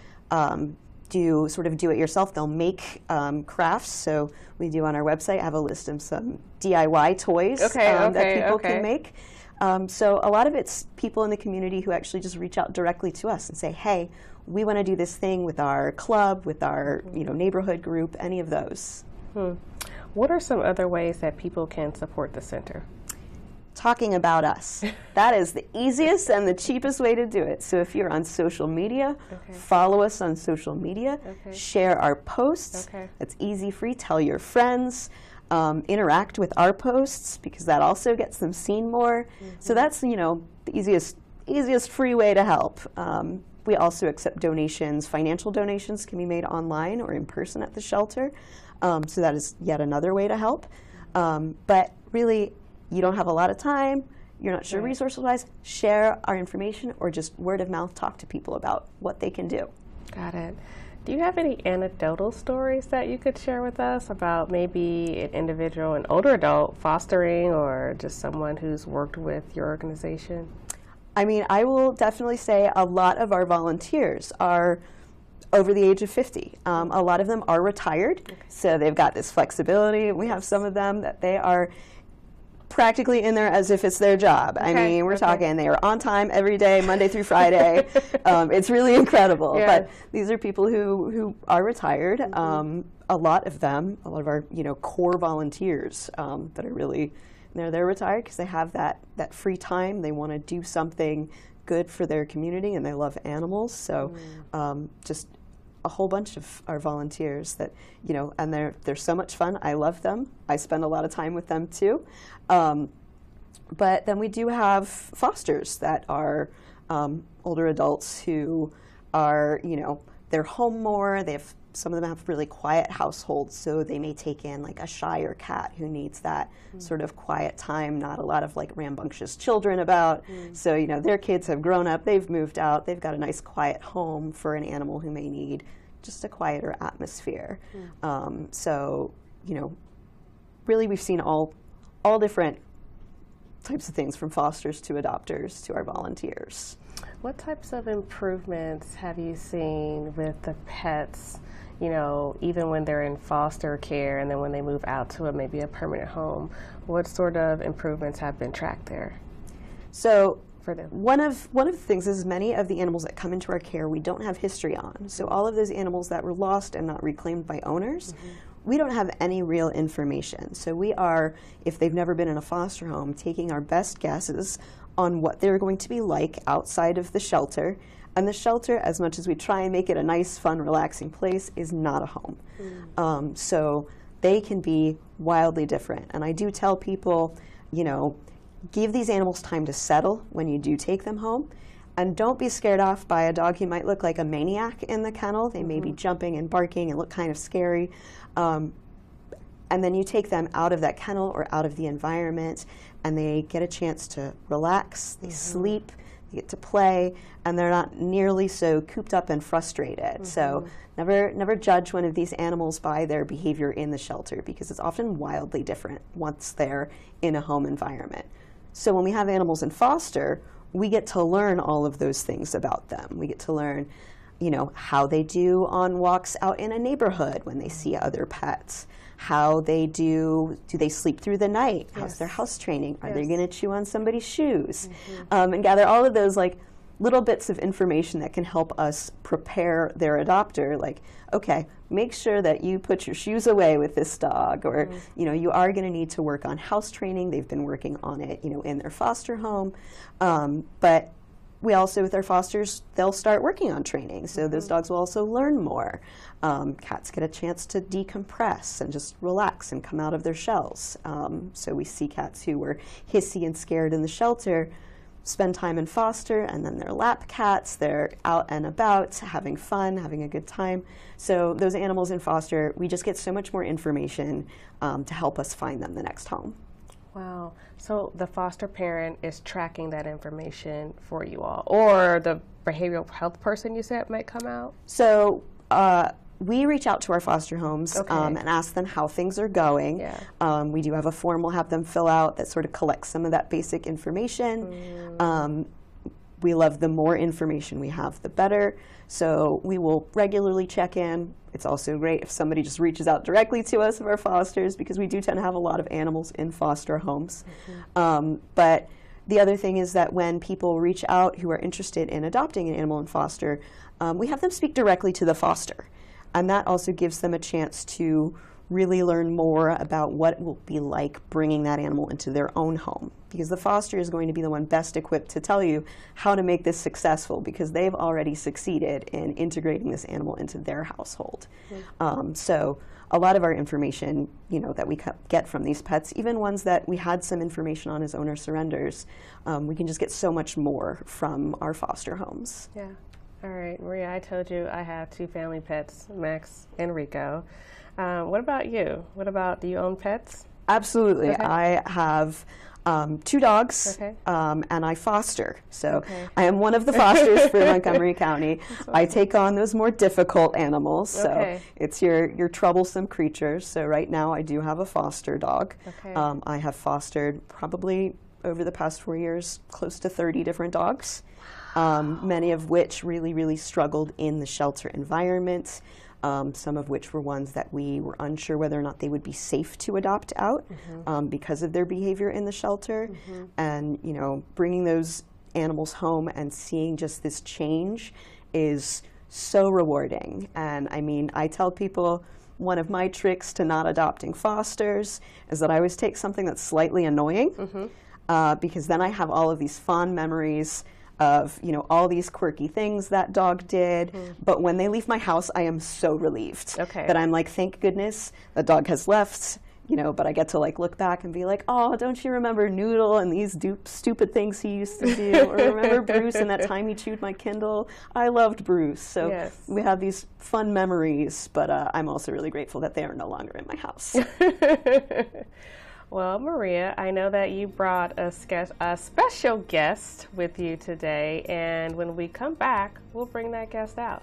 Speaker 19: do sort of do-it-yourself. They'll make crafts. So we do on our website have a list of some DIY toys that people can make. So a lot of it's people in the community who actually just reach out directly to us and say, hey, we want to do this thing with our club, with our neighborhood group, any of those.
Speaker 14: What are some other ways that people can support the center?
Speaker 19: Talking about us. That is the easiest and the cheapest way to do it. So if you're on social media, follow us on social media, share our posts. It's easy, free. Tell your friends. Interact with our posts because that also gets them seen more. So that's the easiest free way to help. We also accept donations. Financial donations can be made online or in person at the shelter. So that is yet another way to help. But really, you don't have a lot of time, you're not sure resource-wise, share our information or just word of mouth talk to people about what they can do.
Speaker 14: Got it. Do you have any anecdotal stories that you could share with us about maybe an individual, an older adult, fostering, or just someone who's worked with your organization?
Speaker 19: I mean, I will definitely say a lot of our volunteers are over the age of 50. A lot of them are retired, so they've got this flexibility. We have some of them that they are practically in there as if it's their job. I mean, we're talking they are on time every day, Monday through Friday. It's really incredible. But these are people who are retired. A lot of them, a lot of our core volunteers that are really they're retired because they have that free time. They want to do something good for their community and they love animals. So just a whole bunch of our volunteers that, and they're so much fun. I love them. I spend a lot of time with them too. But then we do have fosters that are older adults who are, they're home more. Some of them have really quiet households, so they may take in like a shyer cat who needs that sort of quiet time, not a lot of like rambunctious children about. So, their kids have grown up, they've moved out, they've got a nice quiet home for an animal who may need just a quieter atmosphere. So, really we've seen all different types of things from fosters to adopters to our volunteers.
Speaker 14: What types of improvements have you seen with the pets, even when they're in foster care and then when they move out to maybe a permanent home? What sort of improvements have been tracked there?
Speaker 19: So for them, one of the things is many of the animals that come into our care we don't have history on. So all of those animals that were lost and not reclaimed by owners, we don't have any real information. So we are, if they've never been in a foster home, taking our best guesses on what they're going to be like outside of the shelter. And the shelter, as much as we try and make it a nice, fun, relaxing place, is not a home. So they can be wildly different. And I do tell people, give these animals time to settle when you do take them home. And don't be scared off by a dog who might look like a maniac in the kennel. They may be jumping and barking and look kind of scary. And then you take them out of that kennel or out of the environment and they get a chance to relax, they sleep, they get to play, and they're not nearly so cooped up and frustrated. So never judge one of these animals by their behavior in the shelter because it's often wildly different once they're in a home environment. So when we have animals in foster, we get to learn all of those things about them. We get to learn, how they do on walks out in a neighborhood when they see other pets, how they do they sleep through the night, how's their house training, are they going to chew on somebody's shoes, and gather all of those like little bits of information that can help us prepare their adopter, like, okay, make sure that you put your shoes away with this dog, or you are going to need to work on house training. They've been working on it in their foster home, but we also, with our fosters, they'll start working on training, so those dogs will also learn more. Cats get a chance to decompress and just relax and come out of their shells. So we see cats who were hissy and scared in the shelter. spend time in foster, and then they're lap cats, they're out and about, having fun, having a good time. So those animals in foster, we just get so much more information to help us find them the next home.
Speaker 14: Wow. So the foster parent is tracking that information for you all, or the behavioral health person you said might come out?
Speaker 19: So we reach out to our foster homes and ask them how things are going.
Speaker 14: Yeah.
Speaker 19: We do have a form we'll have them fill out that sort of collects some of that basic information. We love the more information we have, the better. So we will regularly check in. It's also great if somebody just reaches out directly to us of our fosters, because we do tend to have a lot of animals in foster homes. But the other thing is that when people reach out who are interested in adopting an animal in foster, we have them speak directly to the foster. And that also gives them a chance to really learn more about what it will be like bringing that animal into their own home. Because the foster is going to be the one best equipped to tell you how to make this successful, because they've already succeeded in integrating this animal into their household. So a lot of our information, you know, that we get from these pets, even ones that we had some information on as owner surrenders, we can just get so much more from our foster homes.
Speaker 14: Yeah. All right, Maria, I told you I have 2 family pets, Max and Rico. What about you? Do you own pets?
Speaker 19: Absolutely. Okay. I have 2 dogs, and I foster. So I am one of the fosters for Montgomery County. Awesome. I take on those more difficult animals. So it's your troublesome creatures. So right now I do have a foster dog. I have fostered probably over the past 4 years close to 30 different dogs. Many of which really struggled in the shelter environment, some of which were ones that we were unsure whether or not they would be safe to adopt out because of their behavior in the shelter. And, you know, bringing those animals home and seeing just this change is so rewarding. And I mean, I tell people one of my tricks to not adopting fosters is that I always take something that's slightly annoying, because then I have all of these fond memories of, you know, all these quirky things that dog did. But when they leave my house, I am so relieved that I'm like, thank goodness the dog has left, you know, but I get to like look back and be like, oh, don't you remember Noodle and these stupid things he used to do? Or remember Bruce and that time he chewed my Kindle? I loved Bruce. So we have these fun memories, but I'm also really grateful that they are no longer in my house.
Speaker 14: Well, Maria, I know that you brought a special guest with you today, and when we come back, we'll bring that guest out.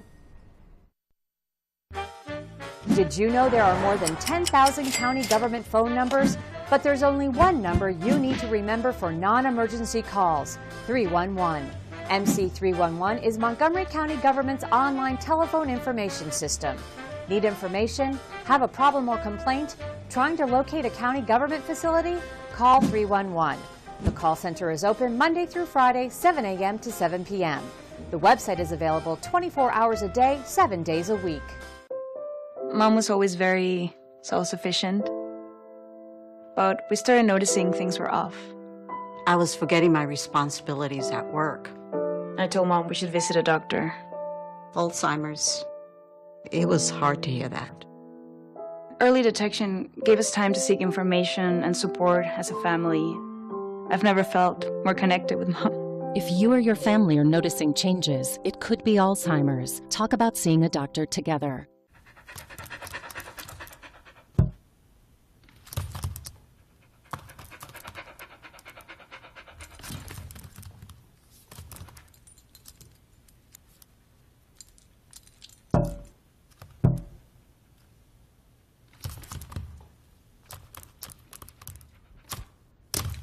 Speaker 20: Did you know there are more than 10,000 county government phone numbers? But there's only one number you need to remember for non-emergency calls, 311. MC311 is Montgomery County government's online telephone information system. Need information? Have a problem or complaint? Trying to locate a county government facility? Call 311. The call center is open Monday through Friday, 7 a.m. to 7 p.m. The website is available 24 hours a day, 7 days a week.
Speaker 21: Mom was always very self-sufficient, but we started noticing things were off.
Speaker 22: I was forgetting my responsibilities at work.
Speaker 21: I told Mom we should visit a doctor.
Speaker 22: Alzheimer's. It was hard to hear that.
Speaker 21: Early detection gave us time to seek information and support as a family. I've never felt more connected with Mom.
Speaker 23: If you or your family are noticing changes, it could be Alzheimer's. Talk about seeing a doctor together.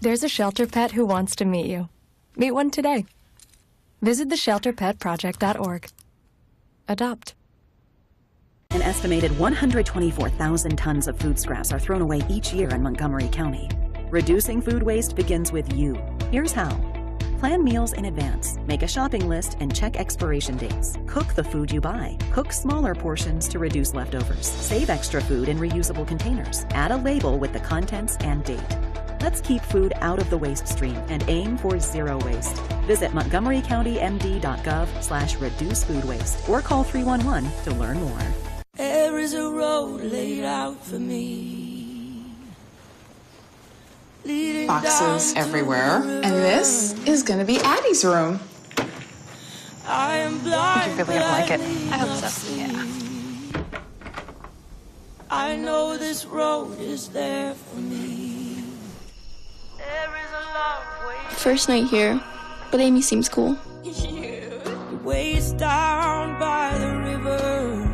Speaker 24: There's a shelter pet who wants to meet you. Meet one today. Visit theshelterpetproject.org. Adopt.
Speaker 25: An estimated 124,000 tons of food scraps are thrown away each year in Montgomery County. Reducing food waste begins with you. Here's how. Plan meals in advance, make a shopping list, and check expiration dates. Cook the food you buy. Cook smaller portions to reduce leftovers. Save extra food in reusable containers. Add a label with the contents and date. Let's keep food out of the waste stream and aim for zero waste. Visit montgomerycountymd.gov/reduce food waste or call 311 to learn more.
Speaker 26: There is a road laid out for me, leading
Speaker 3: boxes everywhere. And this is gonna be Addie's room.
Speaker 4: I think you're really gonna like it.
Speaker 3: I hope so. Yeah.
Speaker 4: I know this road is there for me. There is a long way.
Speaker 5: First night here, but Amy seems cool.
Speaker 4: The waist down by the river.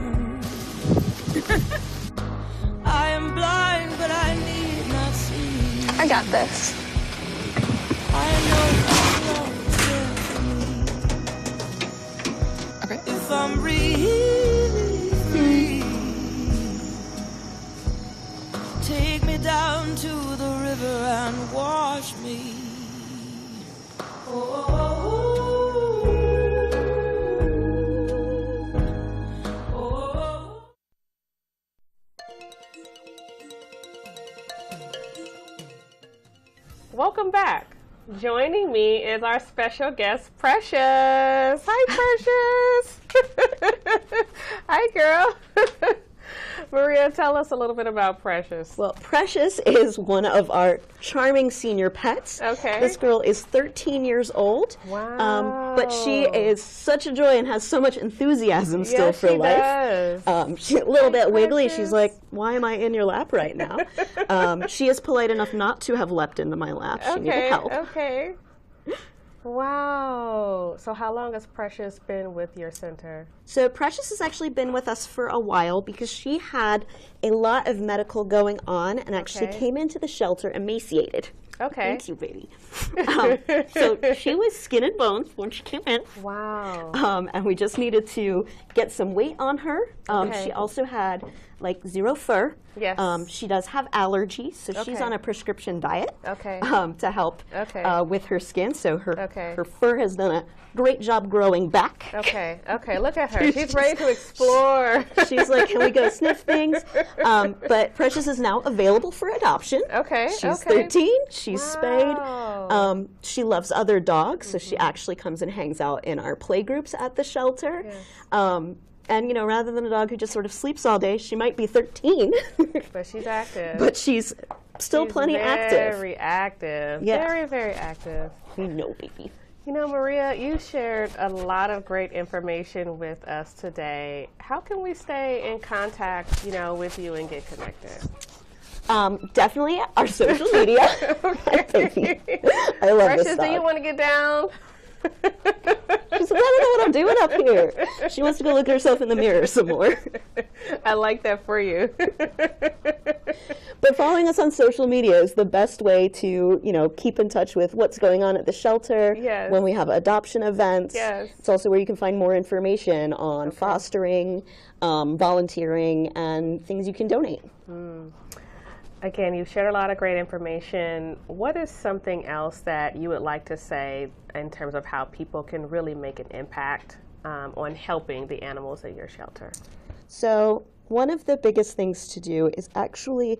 Speaker 4: I am blind, but I need not see.
Speaker 5: I got this.
Speaker 4: I know this road is there for me.
Speaker 3: Okay.
Speaker 4: If I'm really free, take me down to the river and wash me.
Speaker 14: Welcome back. Joining me is our special guest, Precious. Hi, Precious. Hi, girl. Maria, tell us a little bit about Precious.
Speaker 19: Well, Precious is one of our charming senior pets.
Speaker 14: Okay.
Speaker 19: This girl is 13 years old.
Speaker 14: Wow.
Speaker 19: But she is such a joy and has so much enthusiasm still for life. She's a little bit wiggly. She's like, why am I in your lap right now? She is polite enough not to have leapt into my lap. She needed help.
Speaker 14: Okay. Wow. So how long has Precious been with your center?
Speaker 19: So Precious has actually been with us for a while because she had a lot of medical going on and actually came into the shelter emaciated.
Speaker 14: Okay.
Speaker 19: Thank you, baby. So she was skin and bones when she came in.
Speaker 14: Wow.
Speaker 19: And we just needed to get some weight on her. She also had like zero fur.
Speaker 14: Yes.
Speaker 19: She does have allergies, so she's on a prescription diet to help with her skin. So her fur has done a great job growing back.
Speaker 14: Okay, look at her. She's ready to explore.
Speaker 19: She's like, can we go sniff things? But Precious is now available for adoption. She's 13. She's spayed. She loves other dogs, so she actually comes and hangs out in our play groups at the shelter. And, you know, rather than a dog who just sort of sleeps all day, she might be 13.
Speaker 14: But she's active.
Speaker 19: But she's still plenty active.
Speaker 14: Very active.
Speaker 19: Yeah.
Speaker 14: Very, very active.
Speaker 19: You know, baby.
Speaker 14: You know, Maria, you shared a lot of great information with us today. How can we stay in contact, you know, with you and get connected?
Speaker 19: Definitely our social media. Baby. I love
Speaker 14: Precious,
Speaker 19: this dog.
Speaker 14: do you want to get down?
Speaker 19: She's like, I don't know what I'm doing up here. She wants to go look at herself in the mirror some more.
Speaker 14: I like that for you.
Speaker 19: But following us on social media is the best way to, you know, keep in touch with what's going on at the shelter.
Speaker 14: Yes.
Speaker 19: When we have adoption events.
Speaker 14: Yes.
Speaker 19: It's also where you can find more information on fostering, volunteering, and things you can donate.
Speaker 14: Again, you've shared a lot of great information. What is something else that you would like to say in terms of how people can really make an impact on helping the animals at your shelter?
Speaker 19: So one of the biggest things to do is actually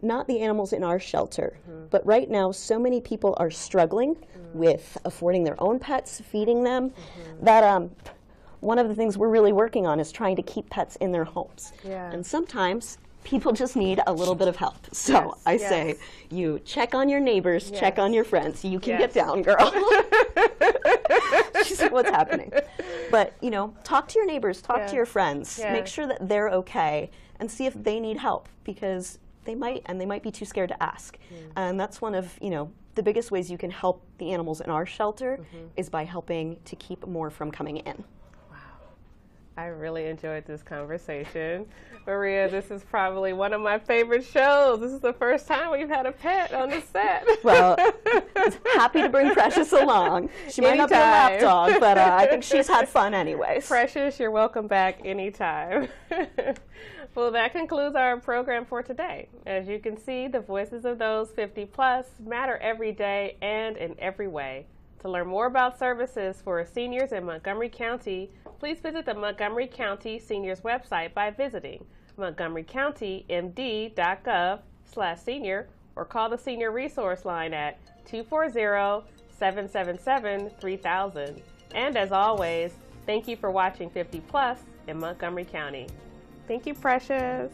Speaker 19: not the animals in our shelter, but right now so many people are struggling with affording their own pets, feeding them, that one of the things we're really working on is trying to keep pets in their homes. And sometimes people just need a little bit of help. So I say, you check on your neighbors, check on your friends. You can get down, girl. She's like, what's happening? But, you know, talk to your neighbors, talk to your friends. Make sure that they're okay and see if they need help, because they might, and they might be too scared to ask. And that's one of, you know, the biggest ways you can help the animals in our shelter is by helping to keep more from coming in.
Speaker 14: I really enjoyed this conversation. Maria, this is probably one of my favorite shows. This is the first time we've had a pet on the set.
Speaker 19: Well, happy to bring Precious along. She might not be a lap dog, but I think she's had fun anyways.
Speaker 14: Precious, you're welcome back anytime. Well, that concludes our program for today. As you can see, the voices of those 50 plus matter every day and in every way. To learn more about services for seniors in Montgomery County, please visit the Montgomery County Seniors website by visiting montgomerycountymd.gov/senior or call the Senior Resource Line at 240-777-3000. And as always, thank you for watching 50 Plus in Montgomery County. Thank you, Precious.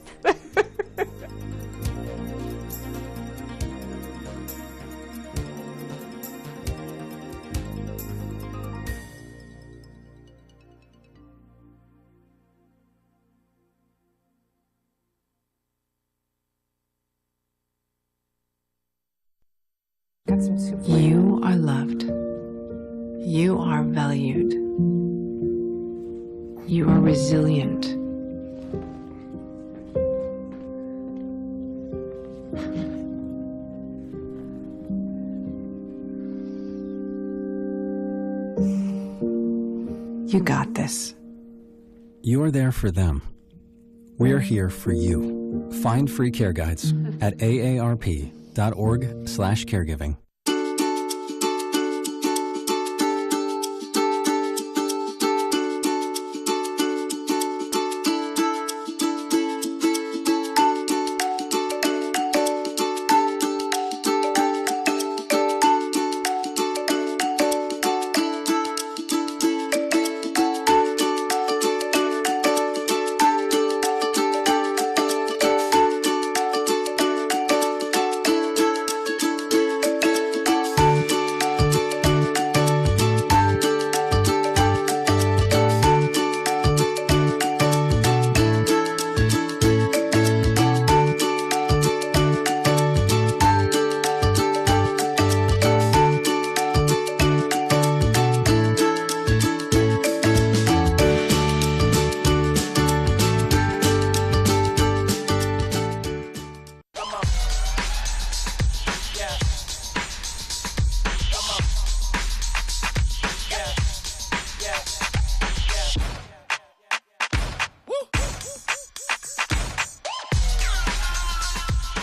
Speaker 3: You are loved. You are valued. You are resilient. You got this.
Speaker 2: You are there for them. We are here for you. Find free care guides at aarp.org/caregiving.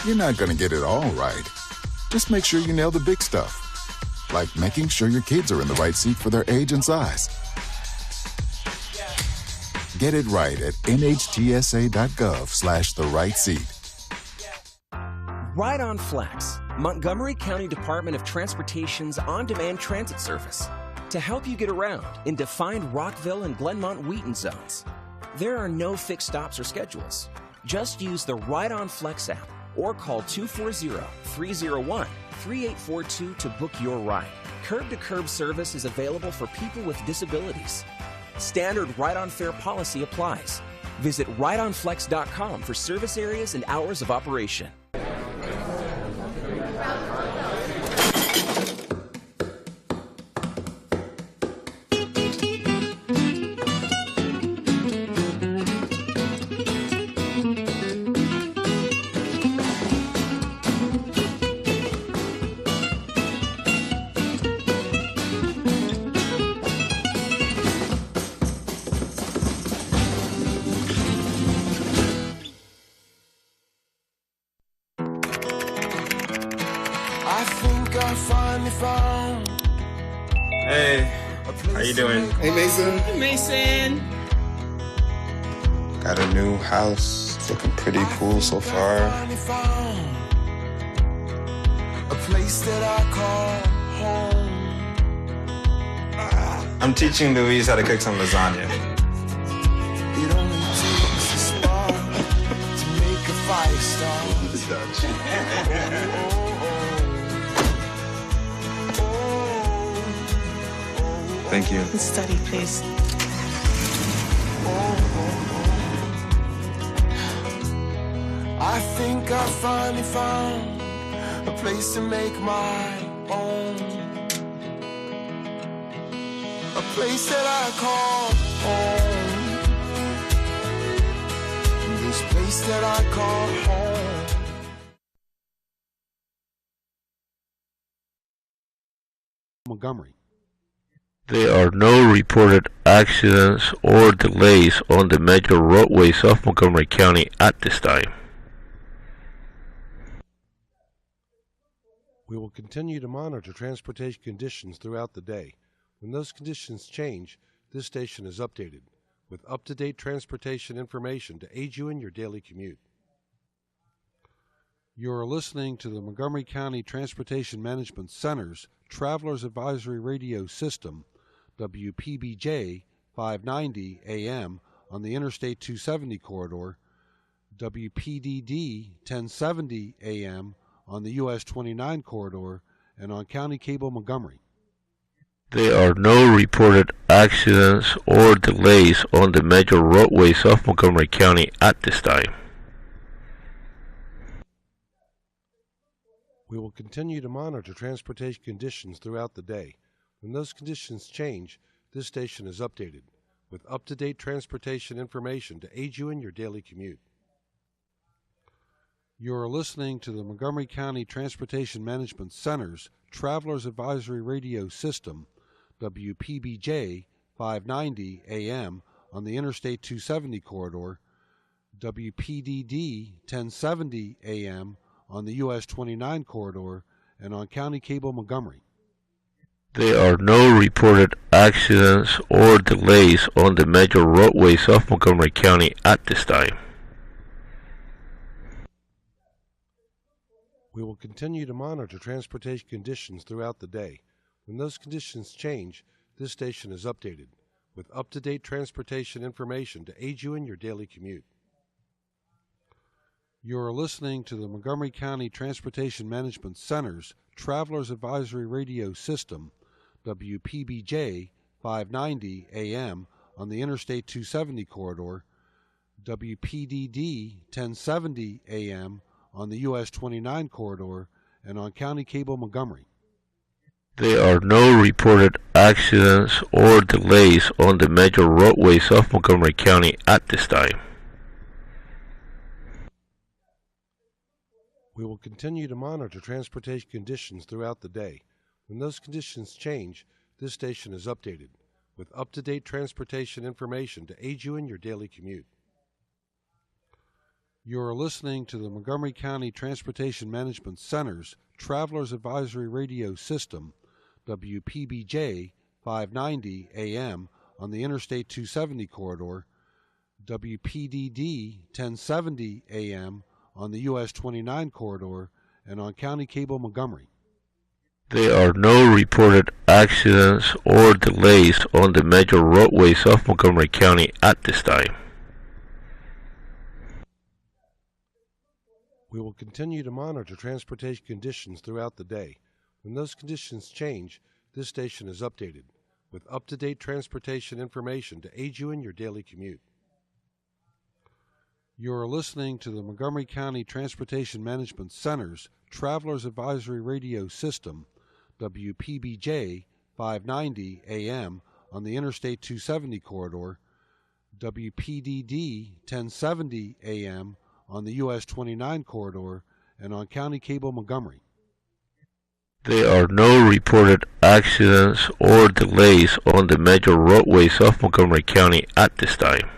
Speaker 6: You're not going to get it all right. Just make sure you nail the big stuff, like making sure your kids are in the right seat for their age and size. Get it right at nhtsa.gov/the-right-seat.
Speaker 7: Ride on Flex, Montgomery County Department of Transportation's on-demand transit service to help you get around in defined Rockville and Glenmont-Wheaton zones. There are no fixed stops or schedules. Just use the Ride on Flex app or call 240-301-3842 to book your ride. Curb-to-curb service is available for people with disabilities. Standard ride-on fare policy applies. Visit rideonflex.com for service areas and hours of operation.
Speaker 8: Hey, how you doing?
Speaker 11: Hey, Mason.
Speaker 8: Hey, Mason.
Speaker 11: Got a new house. It's looking pretty cool so far.
Speaker 4: A place that I call home.
Speaker 11: I'm teaching Louise how to cook some lasagna.
Speaker 4: It only takes a spark to make a fire start.
Speaker 11: Thank you.
Speaker 3: Study, please.
Speaker 4: I think I finally found a place to make my own. A place that I call home. This place that I call home.
Speaker 26: Montgomery.
Speaker 27: There are no reported accidents or delays on the major roadways of Montgomery County at this time.
Speaker 26: We will continue to monitor transportation conditions throughout the day. When those conditions change, this station is updated with up-to-date transportation information to aid you in your daily commute. You are listening to the Montgomery County Transportation Management Center's Travelers Advisory Radio System, WPBJ 590 AM on the Interstate 270 corridor, WPDD 1070 AM on the US 29 corridor, and on County Cable Montgomery.
Speaker 27: There are no reported accidents or delays on the major roadways of Montgomery County at this time.
Speaker 26: We will continue to monitor transportation conditions throughout the day. When those conditions change, this station is updated with up-to-date transportation information to aid you in your daily commute. You are listening to the Montgomery County Transportation Management Center's Travelers Advisory Radio System, WPBJ 590 AM on the Interstate 270 corridor, WPDD 1070 AM on the US 29 corridor, and on County Cable Montgomery.
Speaker 27: There are no reported accidents or delays on the major roadways of Montgomery County at this time.
Speaker 26: We will continue to monitor transportation conditions throughout the day. When those conditions change, this station is updated with up-to-date transportation information to aid you in your daily commute. You are listening to the Montgomery County Transportation Management Center's Travelers Advisory Radio System, WPBJ 590 AM on the Interstate 270 corridor, WPDD 1070 AM on the US 29 corridor, and on County Cable Montgomery.
Speaker 27: There are no reported accidents or delays on the major roadways of Montgomery County at this time.
Speaker 26: We will continue to monitor transportation conditions throughout the day. When those conditions change, this station is updated with up-to-date transportation information to aid you in your daily commute. You are listening to the Montgomery County Transportation Management Center's Travelers Advisory Radio System, WPBJ 590 AM on the Interstate 270 corridor, WPDD 1070 AM on the US 29 corridor, and on County Cable Montgomery.
Speaker 27: There are no reported accidents or delays on the major roadways of Montgomery County at this time.
Speaker 26: We will continue to monitor transportation conditions throughout the day. When those conditions change, this station is updated with up-to-date transportation information to aid you in your daily commute. You are listening to the Montgomery County Transportation Management Center's Travelers Advisory Radio System, WPBJ 590 AM on the Interstate 270 corridor, WPDD 1070 AM on the US 29 corridor, and on County Cable Montgomery.
Speaker 27: There are no reported accidents or delays on the major roadways of Montgomery County at this time.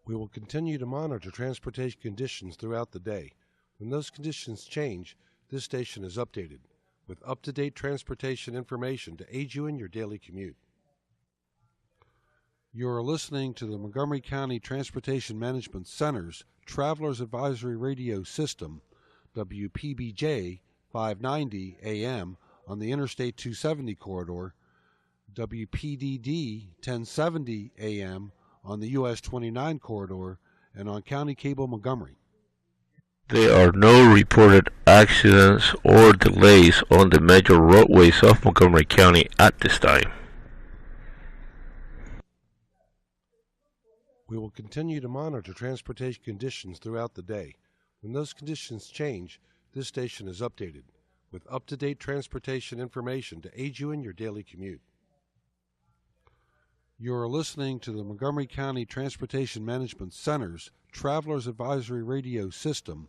Speaker 26: We will continue to monitor transportation conditions throughout the day. When those conditions change, this station is updated with up-to-date transportation information to aid you in your daily commute. You are listening to the Montgomery County Transportation Management Center's Travelers Advisory Radio System, WPBJ 590 AM on the Interstate 270 corridor, WPDD 1070 AM on the US 29 corridor, and on County Cable Montgomery.
Speaker 27: There are no reported accidents or delays on the major roadways of Montgomery County at this time.
Speaker 26: We will continue to monitor transportation conditions throughout the day. When those conditions change, this station is updated with up-to-date transportation information to aid you in your daily commute. You are listening to the Montgomery County Transportation Management Center's Travelers Advisory Radio System,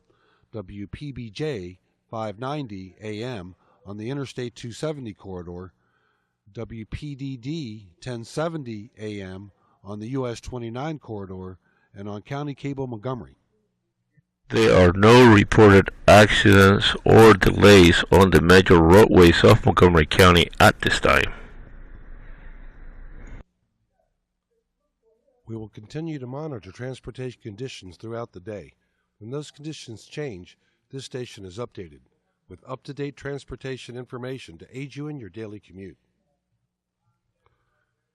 Speaker 26: WPBJ 590 AM on the Interstate 270 corridor, WPDD 1070 AM on the US 29 corridor, and on County Cable Montgomery.
Speaker 27: There are no reported accidents or delays on the major roadways of Montgomery County at this time.
Speaker 26: We will continue to monitor transportation conditions throughout the day. When those conditions change, this station is updated with up-to-date transportation information to aid you in your daily commute.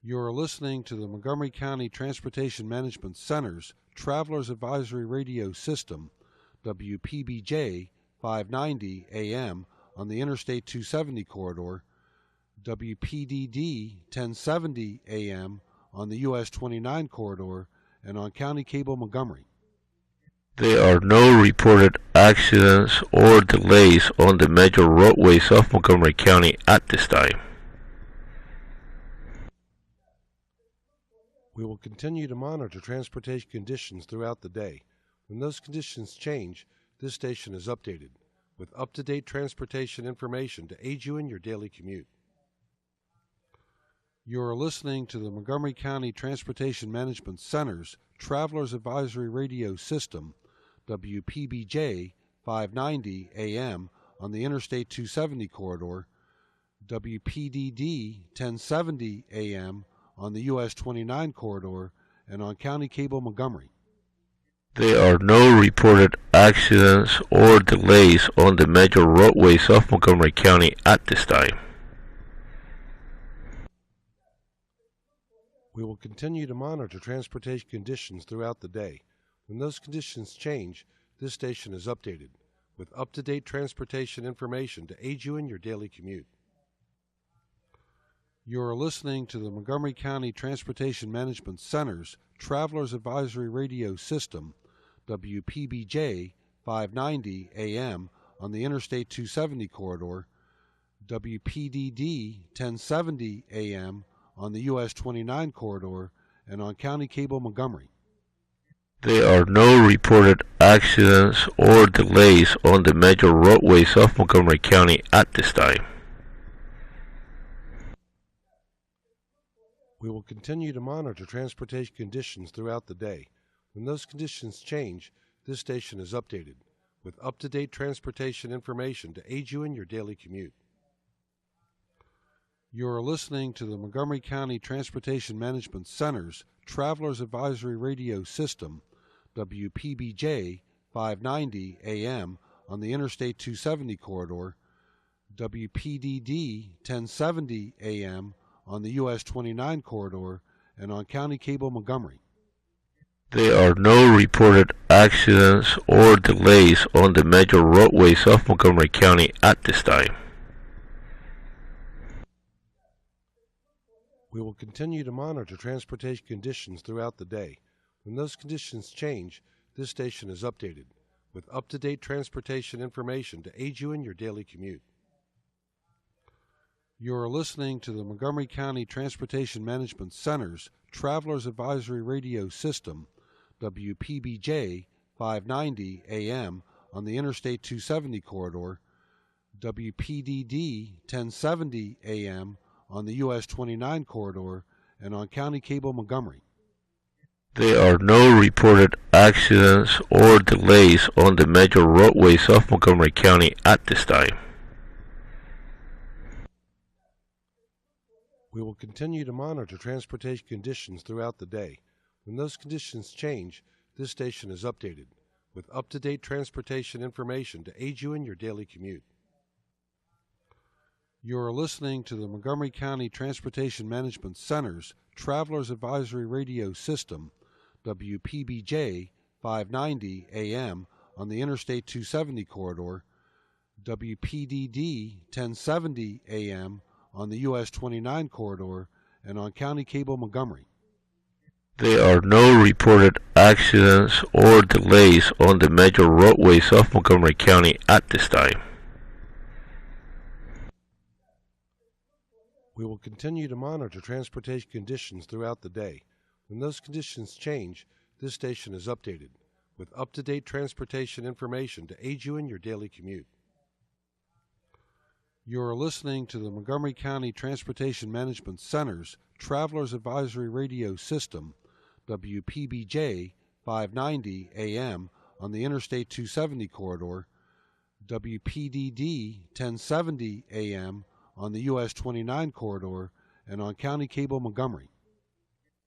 Speaker 26: You are listening to the Montgomery County Transportation Management Center's Travelers Advisory Radio System, WPBJ 590 AM on the Interstate 270 corridor, WPDD 1070 AM on the US 29 corridor, and on County Cable Montgomery.
Speaker 27: There are no reported accidents or delays on the major roadways of Montgomery County at this time.
Speaker 26: We will continue to monitor transportation conditions throughout the day. When those conditions change, this station is updated with up-to-date transportation information to aid you in your daily commute. You are listening to the Montgomery County Transportation Management Center's Travelers Advisory Radio System, WPBJ 590 AM on the Interstate 270 corridor, WPDD 1070 AM on the US 29 corridor, and on County Cable Montgomery.
Speaker 27: There are no reported accidents or delays on the major roadways of Montgomery County at this time.
Speaker 26: We will continue to monitor transportation conditions throughout the day. When those conditions change, this station is updated with up-to-date transportation information to aid you in your daily commute. You are listening to the Montgomery County Transportation Management Center's Travelers Advisory Radio System, WPBJ 590 AM on the Interstate 270 corridor, WPDD 1070 AM on the US 29 corridor, and on County Cable Montgomery.
Speaker 27: There are no reported accidents or delays on the major roadways of Montgomery County at this time.
Speaker 26: We will continue to monitor transportation conditions throughout the day. When those conditions change, this station is updated with up-to-date transportation information to aid you in your daily commute. You are listening to the Montgomery County Transportation Management Center's Travelers Advisory Radio System, WPBJ 590 AM on the Interstate 270 corridor, WPDD 1070 AM on the US 29 corridor, and on County Cable Montgomery.
Speaker 27: There are no reported accidents or delays on the major roadways of Montgomery County at this time.
Speaker 26: We will continue to monitor transportation conditions throughout the day. When those conditions change, this station is updated with up-to-date transportation information to aid you in your daily commute. You are listening to the Montgomery County Transportation Management Center's Travelers Advisory Radio System, WPBJ 590 AM on the Interstate 270 corridor, WPDD 1070 AM on the US 29 corridor, and on County Cable Montgomery.
Speaker 27: There are no reported accidents or delays on the major roadways of Montgomery County at this time.
Speaker 26: We will continue to monitor transportation conditions throughout the day. When those conditions change, this station is updated with up-to-date transportation information to aid you in your daily commute. You are listening to the Montgomery County Transportation Management Center's Travelers Advisory Radio System, WPBJ 590 AM on the Interstate 270 corridor, WPDD 1070 AM on the US 29 corridor, and on County Cable Montgomery.
Speaker 27: There are no reported accidents or delays on the major roadways of Montgomery County at this time.
Speaker 26: We will continue to monitor transportation conditions throughout the day. When those conditions change, this station is updated with up-to-date transportation information to aid you in your daily commute. You are listening to the Montgomery County Transportation Management Center's Travelers Advisory Radio System, WPBJ 590 AM on the Interstate 270 corridor, WPDD 1070 AM on the US 29 corridor, and on County Cable Montgomery.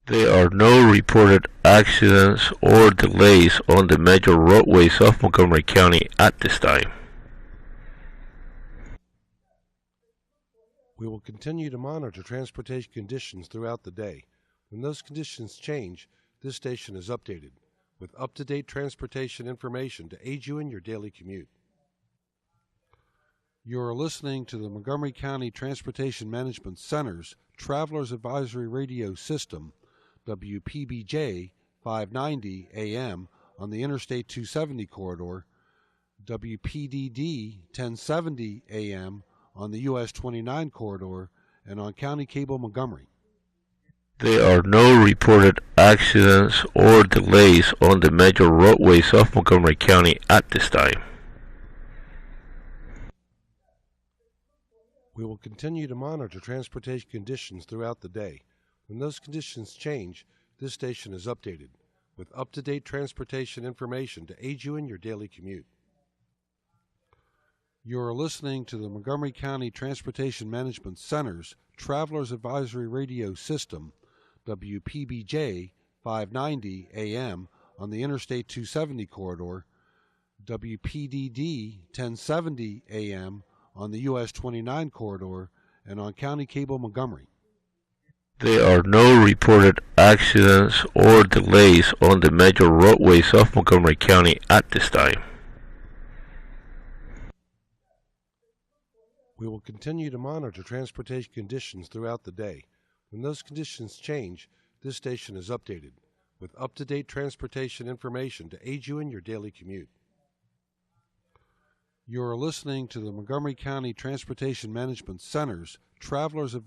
Speaker 27: There are no reported accidents or delays on the major roadways of Montgomery County at this time.
Speaker 26: We will continue to monitor transportation conditions throughout the day. When those conditions change, this station is updated with up-to-date transportation information to aid you in your daily commute. You are listening to the Montgomery County Transportation Management Center's Travelers Advisory Radio System, WPBJ 590 AM on the Interstate 270 corridor, WPDD 1070 AM on the US 29 corridor, and on County Cable Montgomery.
Speaker 27: There are no reported accidents or delays on the major roadways of Montgomery County at this time.
Speaker 26: We will continue to monitor transportation conditions throughout the day. When those conditions change, this station is updated with up-to-date transportation information to aid you in your daily commute. You are listening to the Montgomery County Transportation Management Center's Travelers Advisory Radio System, WPBJ 590 AM on the Interstate 270 corridor, WPDD 1070 AM on the US 29 corridor, and on County Cable Montgomery.
Speaker 27: There are no reported accidents or delays on the major roadways of Montgomery County at this time.
Speaker 26: We will continue to monitor transportation conditions throughout the day. When those conditions change, this station is updated with up-to-date transportation information to aid you in your daily commute. You are listening to the Montgomery County Transportation Management Center's Travelers Advisory